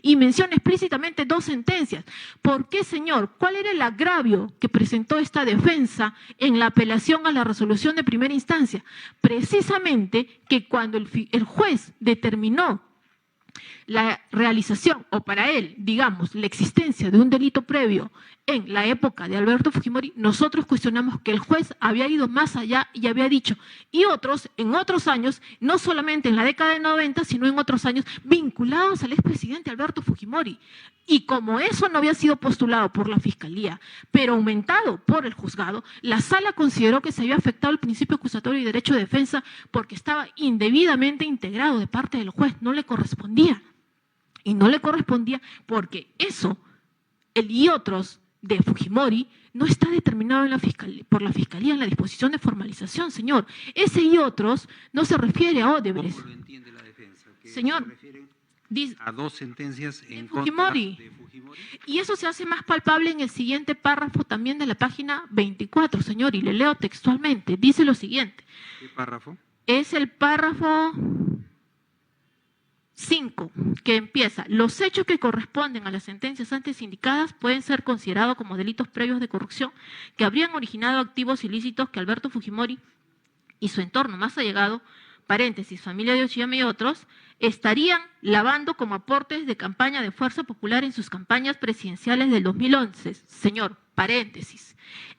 Y menciona explícitamente dos sentencias. ¿Por qué, señor? ¿Cuál era el agravio que presentó esta defensa en la apelación a la resolución de primera instancia? Precisamente que cuando el juez determinó la realización, o para él, digamos, la existencia de un delito previo en la época de Alberto Fujimori, nosotros cuestionamos que el juez había ido más allá y había dicho, y otros, en otros años, no solamente en la década de 90, sino en otros años, vinculados al expresidente Alberto Fujimori. Y como eso no había sido postulado por la Fiscalía, pero aumentado por el juzgado, la sala consideró que se había afectado el principio acusatorio y derecho de defensa porque estaba indebidamente integrado de parte del juez, no le correspondía. Y no le correspondía porque eso, el y otros de Fujimori, no está determinado en por la Fiscalía en la disposición de formalización, señor. Ese y otros no se refiere a Odebrecht. ¿Cómo lo entiende la defensa? ¿Que señor, se refieren dice, a dos sentencias en Fujimori. contra de Fujimori? Y eso se hace más palpable en el siguiente párrafo también de la página 24, señor, y le leo textualmente. Dice lo siguiente. ¿Qué párrafo? Es el párrafo 5, que empieza: los hechos que corresponden a las sentencias antes indicadas pueden ser considerados como delitos previos de corrupción que habrían originado activos ilícitos que Alberto Fujimori y su entorno más allegado, paréntesis, familia de Yoshiyama y otros, estarían lavando como aportes de campaña de Fuerza Popular en sus campañas presidenciales del 2011, señor, paréntesis,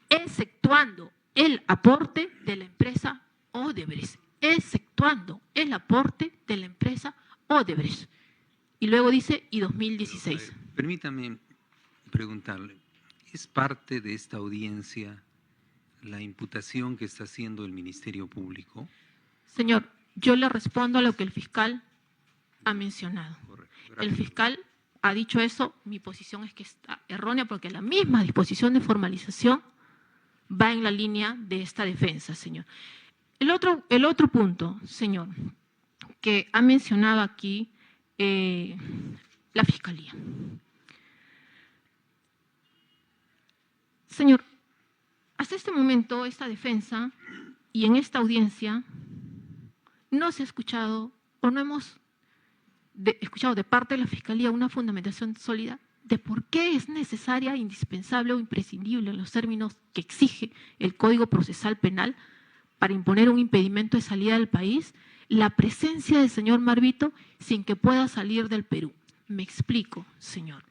exceptuando el aporte de la empresa Odebrecht, exceptuando el aporte de la empresa Odebrecht. Y luego dice, y 2016. Permítame preguntarle, ¿es parte de esta audiencia la imputación que está haciendo el Ministerio Público? Señor, yo le respondo a lo que el fiscal ha mencionado. Correcto, el fiscal ha dicho eso, mi posición es que está errónea porque la misma disposición de formalización va en la línea de esta defensa, señor. El otro punto, señor, que ha mencionado aquí la Fiscalía. Señor, hasta este momento esta defensa y en esta audiencia no se ha escuchado o no hemos escuchado de parte de la Fiscalía una fundamentación sólida de por qué es necesaria, indispensable o imprescindible en los términos que exige el Código Procesal Penal para imponer un impedimento de salida del país, la presencia del señor Marvito sin que pueda salir del Perú. Me explico, señor,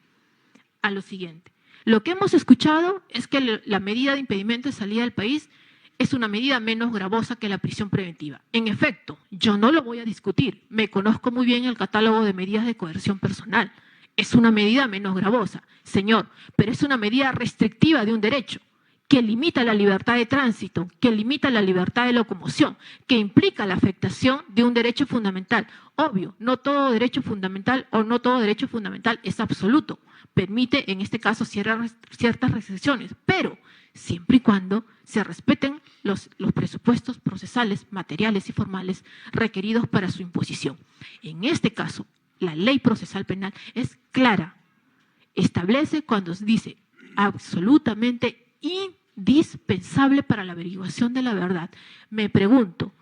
a lo siguiente. Lo que hemos escuchado es que la medida de impedimento de salida del país es una medida menos gravosa que la prisión preventiva. En efecto, yo no lo voy a discutir. Me conozco muy bien el catálogo de medidas de coerción personal. Es una medida menos gravosa, señor, pero es una medida restrictiva de un derecho que limita la libertad de tránsito, que limita la libertad de locomoción, que implica la afectación de un derecho fundamental. Obvio, no todo derecho fundamental o no todo derecho fundamental es absoluto. Permite, en este caso, ciertas restricciones, pero siempre y cuando se respeten los presupuestos procesales, materiales y formales requeridos para su imposición. En este caso, la ley procesal penal es clara. Establece cuando se dice absolutamente indispensable para la averiguación de la verdad. Me pregunto,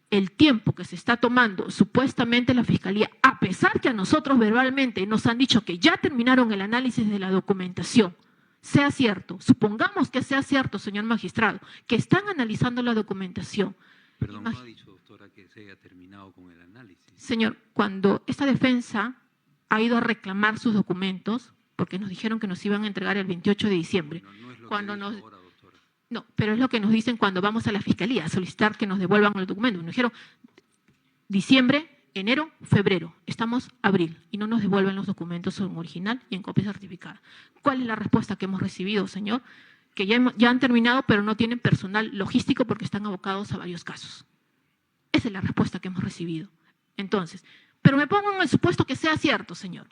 el tiempo que se está tomando supuestamente la Fiscalía, a pesar que a nosotros verbalmente nos han dicho que ya terminaron el análisis de la documentación, sea cierto, supongamos que sea cierto, señor magistrado, que están analizando la documentación. Perdón, no ha dicho, doctora, que se haya terminado con el análisis. Señor, cuando esta defensa ha ido a reclamar sus documentos, porque nos dijeron que nos iban a entregar el 28 de diciembre. No es lo cuando que nos dijo ahora, doctora. No, pero es lo que nos dicen cuando vamos a la Fiscalía a solicitar que nos devuelvan el documento. Nos dijeron diciembre, enero, febrero. Estamos abril y no nos devuelven los documentos en original y en copia certificada. ¿Cuál es la respuesta que hemos recibido, señor? Que ya han terminado, pero no tienen personal logístico porque están abocados a varios casos. Esa es la respuesta que hemos recibido. Entonces, pero me pongo en el supuesto que sea cierto, señor.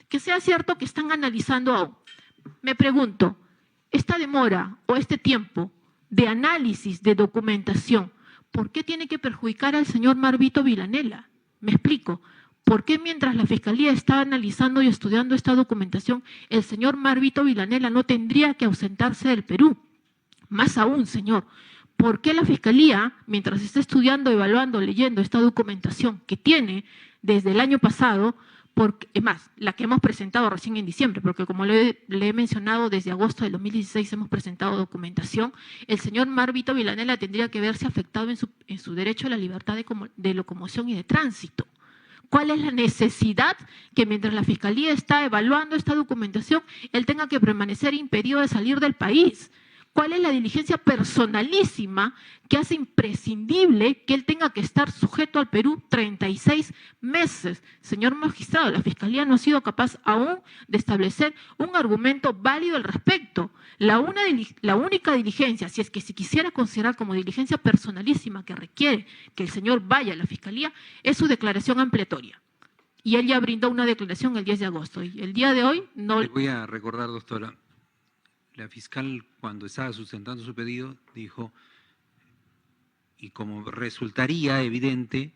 Que sea cierto que están analizando aún. Me pregunto, esta demora o este tiempo de análisis de documentación, ¿por qué tiene que perjudicar al señor Marvito Villanela? Me explico. ¿Por qué mientras la Fiscalía está analizando y estudiando esta documentación, el señor Marvito Villanela no tendría que ausentarse del Perú? Más aún, señor, ¿por qué la Fiscalía, mientras está estudiando, evaluando, leyendo esta documentación que tiene desde el año pasado, es más, la que hemos presentado recién en diciembre, porque como le he mencionado, desde agosto del 2016 hemos presentado documentación, el señor Marvito Villanela tendría que verse afectado en su derecho a la libertad de locomoción y de tránsito. ¿Cuál es la necesidad que mientras la Fiscalía está evaluando esta documentación, él tenga que permanecer impedido de salir del país? ¿Cuál es la diligencia personalísima que hace imprescindible que él tenga que estar sujeto al Perú 36 meses? Señor magistrado, la Fiscalía no ha sido capaz aún de establecer un argumento válido al respecto. La única diligencia, si es que se quisiera considerar como diligencia personalísima que requiere que el señor vaya a la Fiscalía, es su declaración ampliatoria. Y él ya brindó una declaración el 10 de agosto. Y el día de hoy no... Le voy a recordar, doctora. La fiscal, cuando estaba sustentando su pedido, dijo, y como resultaría evidente,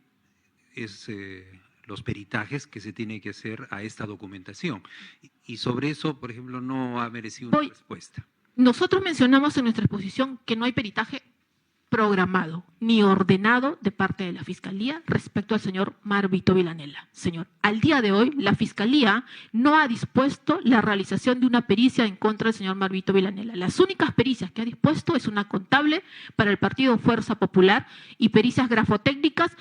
es los peritajes que se tiene que hacer a esta documentación. Y sobre eso, por ejemplo, no ha merecido una respuesta. Nosotros mencionamos en nuestra exposición que no hay peritaje programado ni ordenado de parte de la Fiscalía respecto al señor Marvito Villanela. Señor, al día de hoy la Fiscalía no ha dispuesto la realización de una pericia en contra del señor Marvito Villanela. Las únicas pericias que ha dispuesto es una contable para el Partido Fuerza Popular y pericias grafotécnicas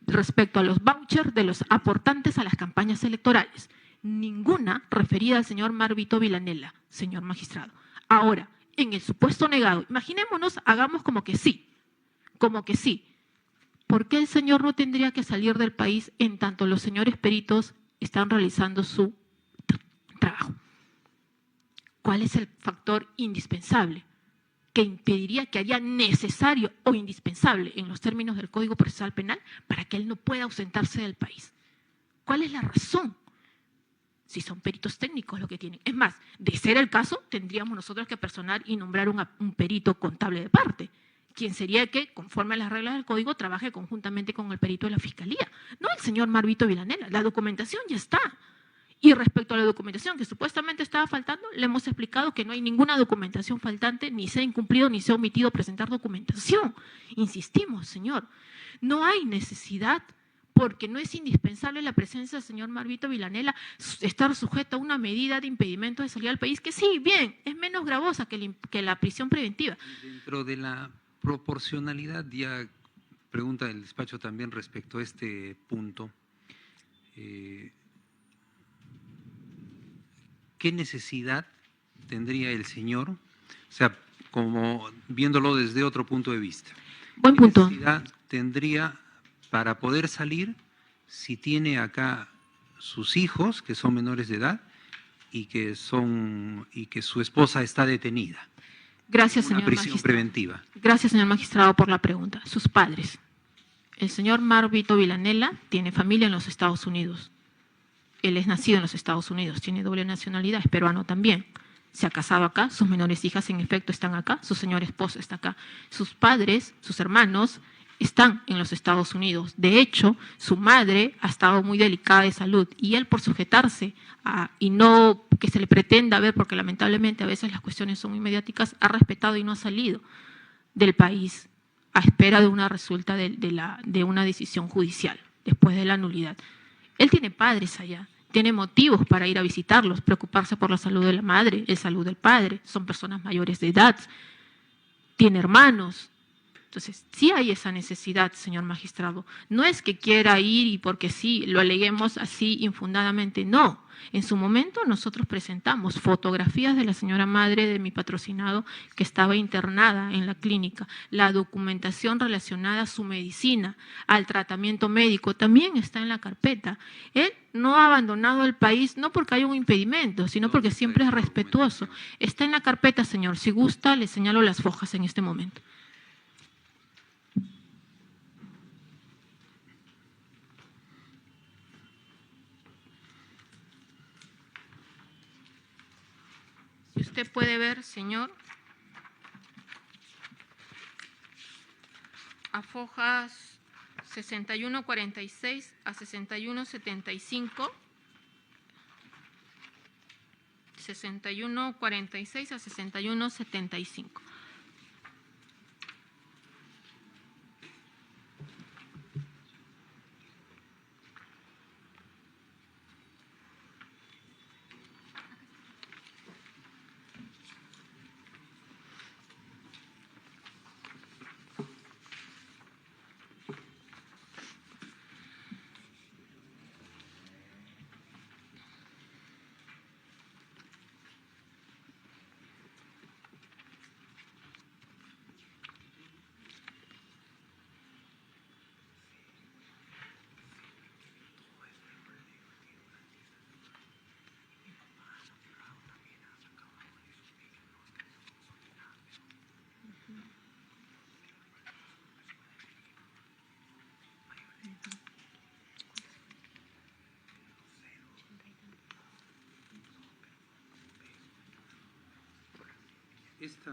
respecto a los vouchers de los aportantes a las campañas electorales. Ninguna referida al señor Marvito Villanela, señor magistrado. Ahora, en el supuesto negado, imaginémonos, hagamos como que sí. ¿Por qué el señor no tendría que salir del país en tanto los señores peritos están realizando su trabajo? ¿Cuál es el factor indispensable que impediría, que haría necesario o indispensable en los términos del Código Procesal Penal para que él no pueda ausentarse del país? ¿Cuál es la razón? Si son peritos técnicos lo que tienen. Es más, de ser el caso, tendríamos nosotros que personar y nombrar un perito contable de parte, quien sería que, conforme a las reglas del Código, trabaje conjuntamente con el perito de la Fiscalía. No el señor Marvito Villanela, la documentación ya está. Y respecto a la documentación que supuestamente estaba faltando, le hemos explicado que no hay ninguna documentación faltante, ni se ha incumplido ni se ha omitido presentar documentación. Insistimos, señor, no hay necesidad, porque no es indispensable la presencia del señor Marvito Villanela, estar sujeto a una medida de impedimento de salida al país, que sí, bien, es menos gravosa que la prisión preventiva. Dentro de la proporcionalidad, ya pregunta el despacho también respecto a este punto, ¿qué necesidad tendría el señor, o sea, como viéndolo desde otro punto de vista? Buen ¿Qué punto. necesidad tendría para poder salir si tiene acá sus hijos, que son menores de edad, y que su esposa está detenida? Gracias, Una señor prisión magistrado. preventiva. Gracias, señor magistrado, por la pregunta. Sus padres. El señor Marvito Villanella tiene familia en los Estados Unidos. Él es nacido en los Estados Unidos, tiene doble nacionalidad, es peruano también. Se ha casado acá, sus menores hijas en efecto están acá, su señor esposo está acá. Sus padres, sus hermanos, están en los Estados Unidos. De hecho, su madre ha estado muy delicada de salud y él por sujetarse y no que se le pretenda ver, porque lamentablemente a veces las cuestiones son muy mediáticas, ha respetado y no ha salido del país a espera de una resulta de una decisión judicial después de la nulidad. Él tiene padres allá, tiene motivos para ir a visitarlos, preocuparse por la salud de la madre, la salud del padre, son personas mayores de edad, tiene hermanos. Entonces, sí hay esa necesidad, señor magistrado. No es que quiera ir y porque sí, lo aleguemos así infundadamente, no. En su momento nosotros presentamos fotografías de la señora madre de mi patrocinado que estaba internada en la clínica, la documentación relacionada a su medicina, al tratamiento médico, también está en la carpeta. Él no ha abandonado el país, no porque haya un impedimento, sino porque siempre es respetuoso. Está en la carpeta, señor. Si gusta, le señalo las fojas en este momento. Si usted puede ver, señor, a fojas 6146 a 6175, 6146 a 6175. Esta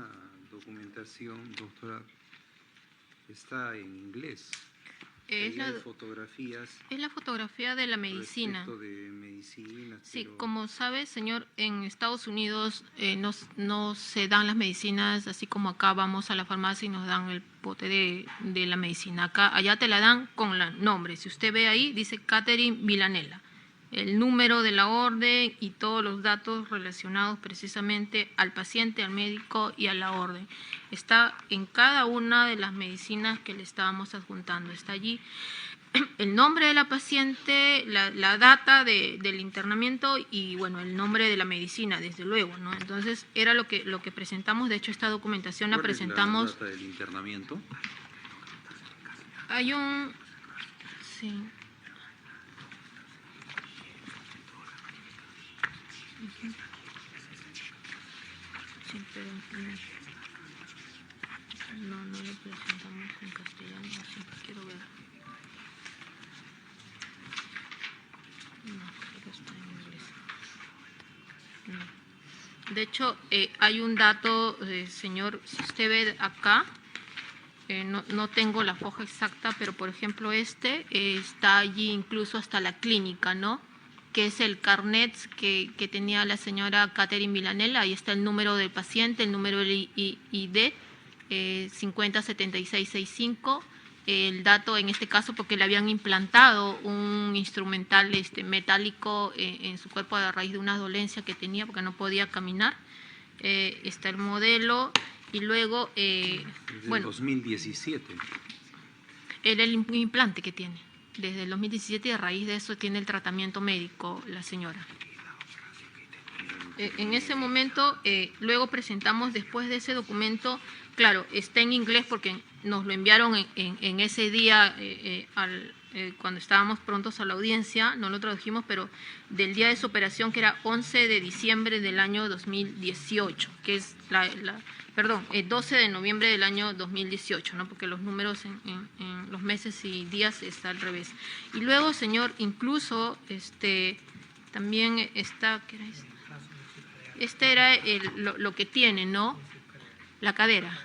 documentación, doctora, está en inglés. Es Hay fotografías la fotografía de la medicina. respecto de medicinas. Sí, pero como sabe, señor, en Estados Unidos no se dan las medicinas así como acá vamos a la farmacia y nos dan el bote de la medicina. Allá te la dan con el nombre. Si usted ve ahí, dice Catherine Villanella. El número de la orden y todos los datos relacionados precisamente al paciente, al médico y a la orden. Está en cada una de las medicinas que le estábamos adjuntando. Está allí el nombre de la paciente, la data del internamiento y, bueno, el nombre de la medicina, desde luego, ¿no? Entonces, era lo que presentamos. De hecho, esta documentación la presentamos. ¿Cuál es la data del internamiento? Hay un... Sí. Sí, pero no lo presentamos en castellano, sí, quiero ver. No, pero está en inglés. No. De hecho, hay un dato, señor, si usted ve acá, no tengo la foja exacta, pero por ejemplo está allí incluso hasta la clínica, ¿no? Que es el carnet que tenía la señora Catherine Villanella. Ahí está el número del paciente, el número del ID, 507665, el dato en este caso porque le habían implantado un instrumental metálico en su cuerpo a raíz de una dolencia que tenía porque no podía caminar. Está el modelo y luego, bueno, 2017. era el implante que tiene. Desde el 2017 y a raíz de eso tiene el tratamiento médico la señora. En ese momento, luego presentamos después de ese documento, claro, está en inglés porque nos lo enviaron en ese día cuando estábamos prontos a la audiencia, no lo tradujimos, pero del día de su operación, que era 11 de diciembre del año 2018, que es perdón, 12 de noviembre del año 2018, ¿no? Porque los números en los meses y días está al revés. Y luego, señor, incluso también está, ¿qué era esto? Este era lo que tiene, ¿no? La cadera.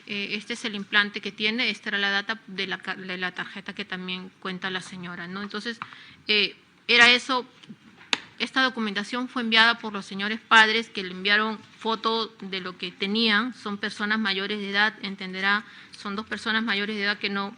Este es el implante que tiene, esta era la data de la tarjeta que también cuenta la señora, ¿no? Entonces, era eso. Esta documentación fue enviada por los señores padres que le enviaron foto de lo que tenían. Son personas mayores de edad, entenderá, son 2 personas mayores de edad que no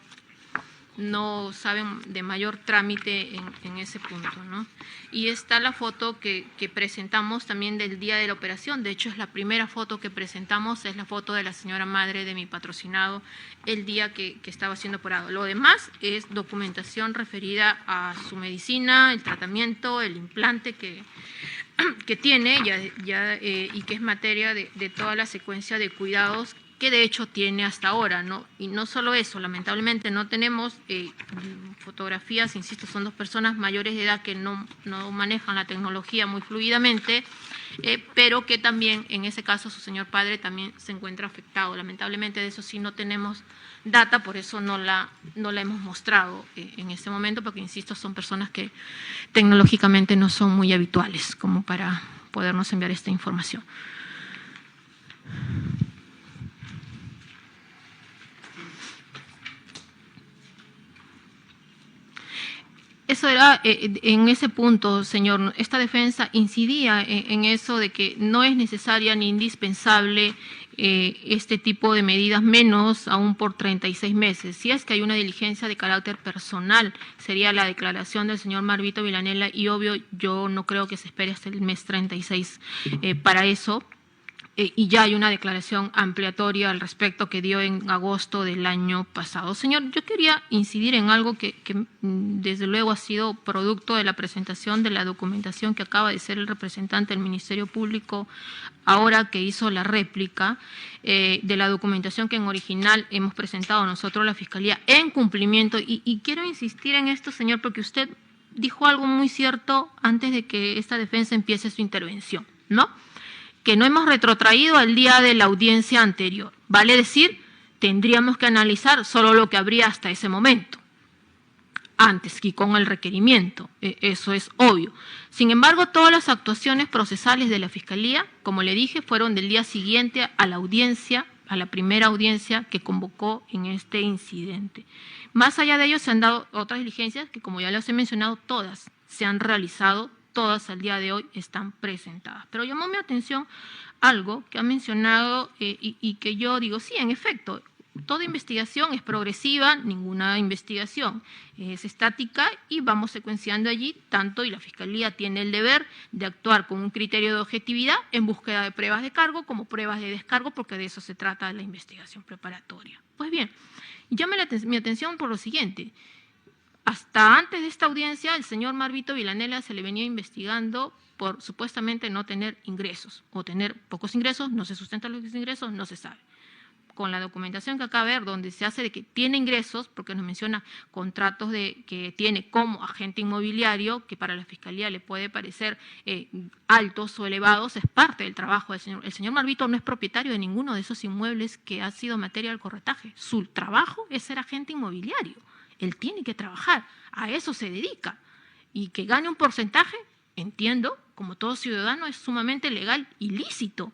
saben de mayor trámite en ese punto, ¿no? Y está la foto que presentamos también del día de la operación. De hecho, es la primera foto que presentamos, es la foto de la señora madre de mi patrocinado el día que estaba siendo operado. Lo demás es documentación referida a su medicina, el tratamiento, el implante que tiene y que es materia de toda la secuencia de cuidados que de hecho tiene hasta ahora, ¿no? Y no solo eso, lamentablemente no tenemos fotografías, insisto, son 2 personas mayores de edad que no manejan la tecnología muy fluidamente, pero que también, en ese caso, su señor padre también se encuentra afectado. Lamentablemente de eso sí no tenemos data, por eso no la hemos mostrado en este momento, porque, insisto, son personas que tecnológicamente no son muy habituales como para podernos enviar esta información. Eso era, en ese punto, señor, esta defensa incidía en eso de que no es necesaria ni indispensable este tipo de medidas, menos aún por 36 meses. Si es que hay una diligencia de carácter personal, sería la declaración del señor Marvito Villanela, y obvio, yo no creo que se espere hasta el mes 36 para eso. Y ya hay una declaración ampliatoria al respecto que dio en agosto del año pasado. Señor, yo quería incidir en algo que desde luego ha sido producto de la presentación de la documentación que acaba de ser el representante del Ministerio Público, ahora que hizo la réplica de la documentación que en original hemos presentado nosotros a la Fiscalía en cumplimiento. Y quiero insistir en esto, señor, porque usted dijo algo muy cierto antes de que esta defensa empiece su intervención, ¿no? Que no hemos retrotraído al día de la audiencia anterior. Vale decir, tendríamos que analizar solo lo que habría hasta ese momento, antes que con el requerimiento. Eso es obvio. Sin embargo, todas las actuaciones procesales de la Fiscalía, como le dije, fueron del día siguiente a la audiencia, a la primera audiencia que convocó en este incidente. Más allá de ello, se han dado otras diligencias que, como ya les he mencionado, todas se han realizado, todas al día de hoy están presentadas. Pero llamó mi atención algo que ha mencionado y que yo digo, sí, en efecto, toda investigación es progresiva, ninguna investigación es estática y vamos secuenciando allí tanto, y la Fiscalía tiene el deber de actuar con un criterio de objetividad en búsqueda de pruebas de cargo como pruebas de descargo, porque de eso se trata la investigación preparatoria. Pues bien, llama mi atención por lo siguiente. Hasta antes de esta audiencia, el señor Marvito Villanela se le venía investigando por supuestamente no tener ingresos o tener pocos ingresos, no se sustentan los ingresos, no se sabe. Con la documentación que acaba de ver, donde se hace de que tiene ingresos, porque nos menciona contratos que tiene como agente inmobiliario, que para la Fiscalía le puede parecer altos o elevados, es parte del trabajo del señor. El señor Marvito no es propietario de ninguno de esos inmuebles que ha sido materia del corretaje. Su trabajo es ser agente inmobiliario. Él tiene que trabajar, a eso se dedica. Y que gane un porcentaje, entiendo, como todo ciudadano, es sumamente legal y lícito.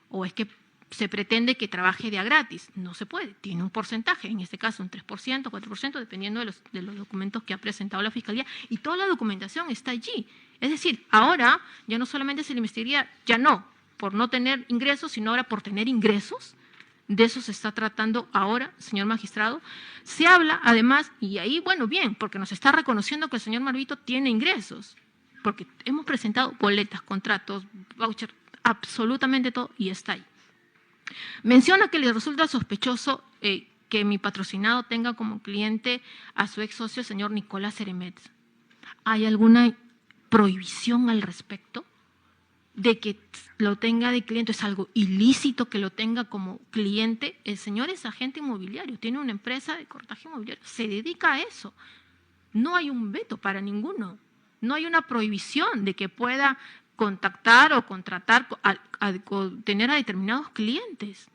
O es que se pretende que trabaje de a gratis. No se puede, tiene un porcentaje, en este caso un 3%, 4%, dependiendo de los documentos que ha presentado la Fiscalía. Y toda la documentación está allí. Es decir, ahora ya no solamente se le investigaría, ya no, por no tener ingresos, sino ahora por tener ingresos. De eso se está tratando ahora, señor magistrado. Se habla, además, y ahí, bueno, bien, porque nos está reconociendo que el señor Marvito tiene ingresos, porque hemos presentado boletas, contratos, voucher, absolutamente todo, y está ahí. Menciona que le resulta sospechoso que mi patrocinado tenga como cliente a su ex socio, el señor Nicolás Ceremets. ¿Hay alguna prohibición al respecto? de que lo tenga de cliente, es algo ilícito que lo tenga como cliente. El señor es agente inmobiliario, tiene una empresa de corretaje inmobiliario, se dedica a eso. No hay un veto para ninguno, no hay una prohibición de que pueda contactar o contratar, tener a determinados clientes.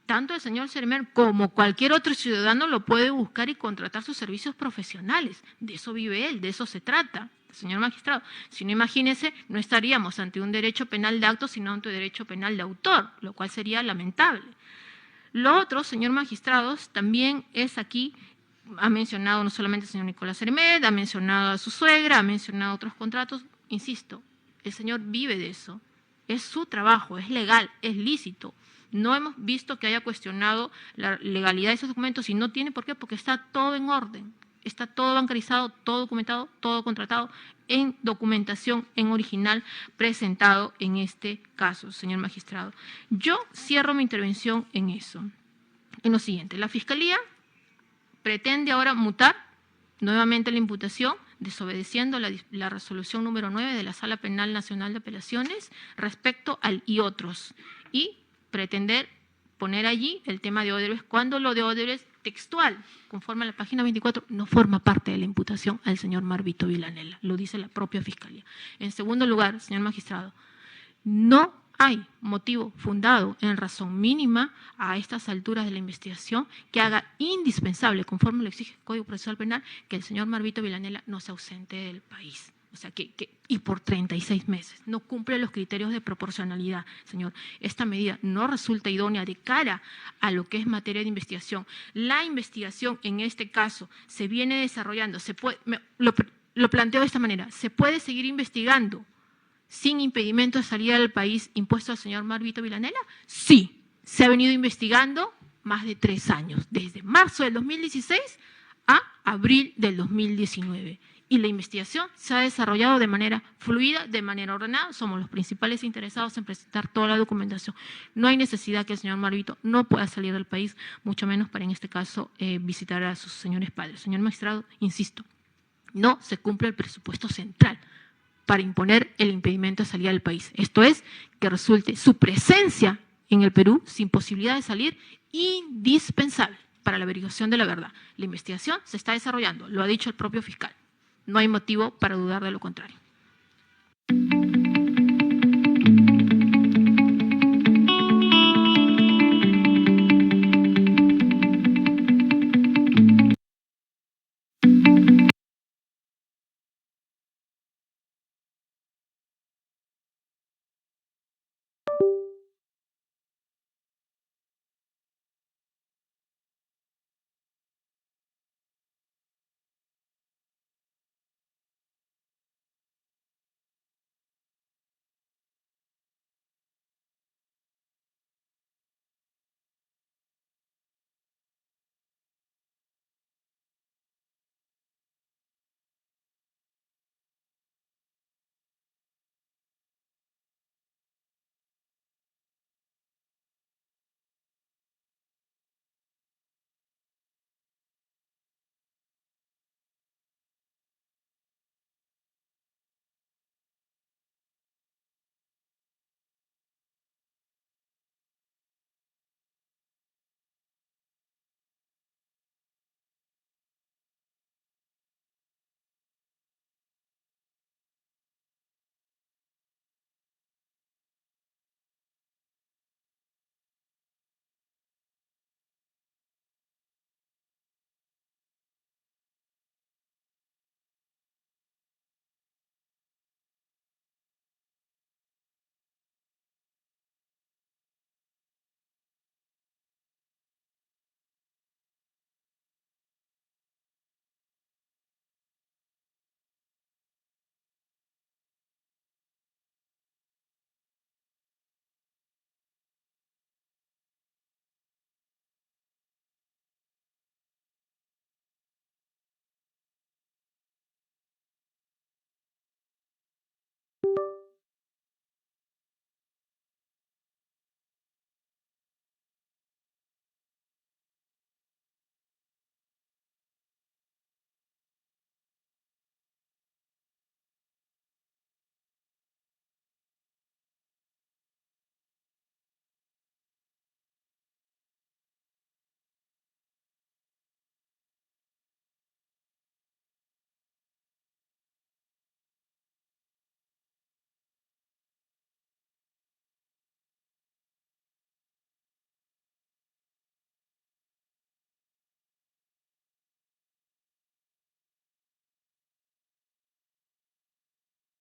Tanto el señor Sermer como cualquier otro ciudadano lo puede buscar y contratar sus servicios profesionales. De eso vive él, de eso se trata, señor magistrado. Si no, imagínese, no estaríamos ante un derecho penal de acto, sino ante un derecho penal de autor, lo cual sería lamentable. Lo otro, señor magistrado, también es aquí, ha mencionado no solamente el señor Nicolás Sermet, ha mencionado a su suegra, ha mencionado otros contratos. Insisto, el señor vive de eso, es su trabajo, es legal, es lícito. No hemos visto que haya cuestionado la legalidad de esos documentos y no tiene por qué, porque está todo en orden, está todo bancarizado, todo documentado, todo contratado en documentación en original presentado en este caso, señor magistrado. Yo cierro mi intervención en eso. En lo siguiente, la Fiscalía pretende ahora mutar nuevamente la imputación, desobedeciendo la resolución número 9 de la Sala Penal Nacional de Apelaciones respecto al y otros, y pretender poner allí el tema de Odebrecht, cuando lo de Odebrecht textual, conforme a la página 24, no forma parte de la imputación al señor Marvito Villanela, lo dice la propia Fiscalía. En segundo lugar, señor magistrado, no hay motivo fundado en razón mínima a estas alturas de la investigación que haga indispensable, conforme lo exige el Código Procesal Penal, que el señor Marvito Villanela no se ausente del país. O sea, y por 36 meses. No cumple los criterios de proporcionalidad, señor. Esta medida no resulta idónea de cara a lo que es materia de investigación. La investigación, en este caso, se viene desarrollando. Lo planteo de esta manera. ¿Se puede seguir investigando sin impedimento de salida del país impuesto al señor Marvito Villanela? Sí. Se ha venido investigando más de 3 años, desde marzo del 2016 a abril del 2019. Y la investigación se ha desarrollado de manera fluida, de manera ordenada. Somos los principales interesados en presentar toda la documentación. No hay necesidad que el señor Marvito no pueda salir del país, mucho menos para, en este caso, visitar a sus señores padres. Señor magistrado, insisto, no se cumple el presupuesto central para imponer el impedimento de salida del país. Esto es, que resulte su presencia en el Perú sin posibilidad de salir indispensable para la averiguación de la verdad. La investigación se está desarrollando, lo ha dicho el propio fiscal. No hay motivo para dudar de lo contrario.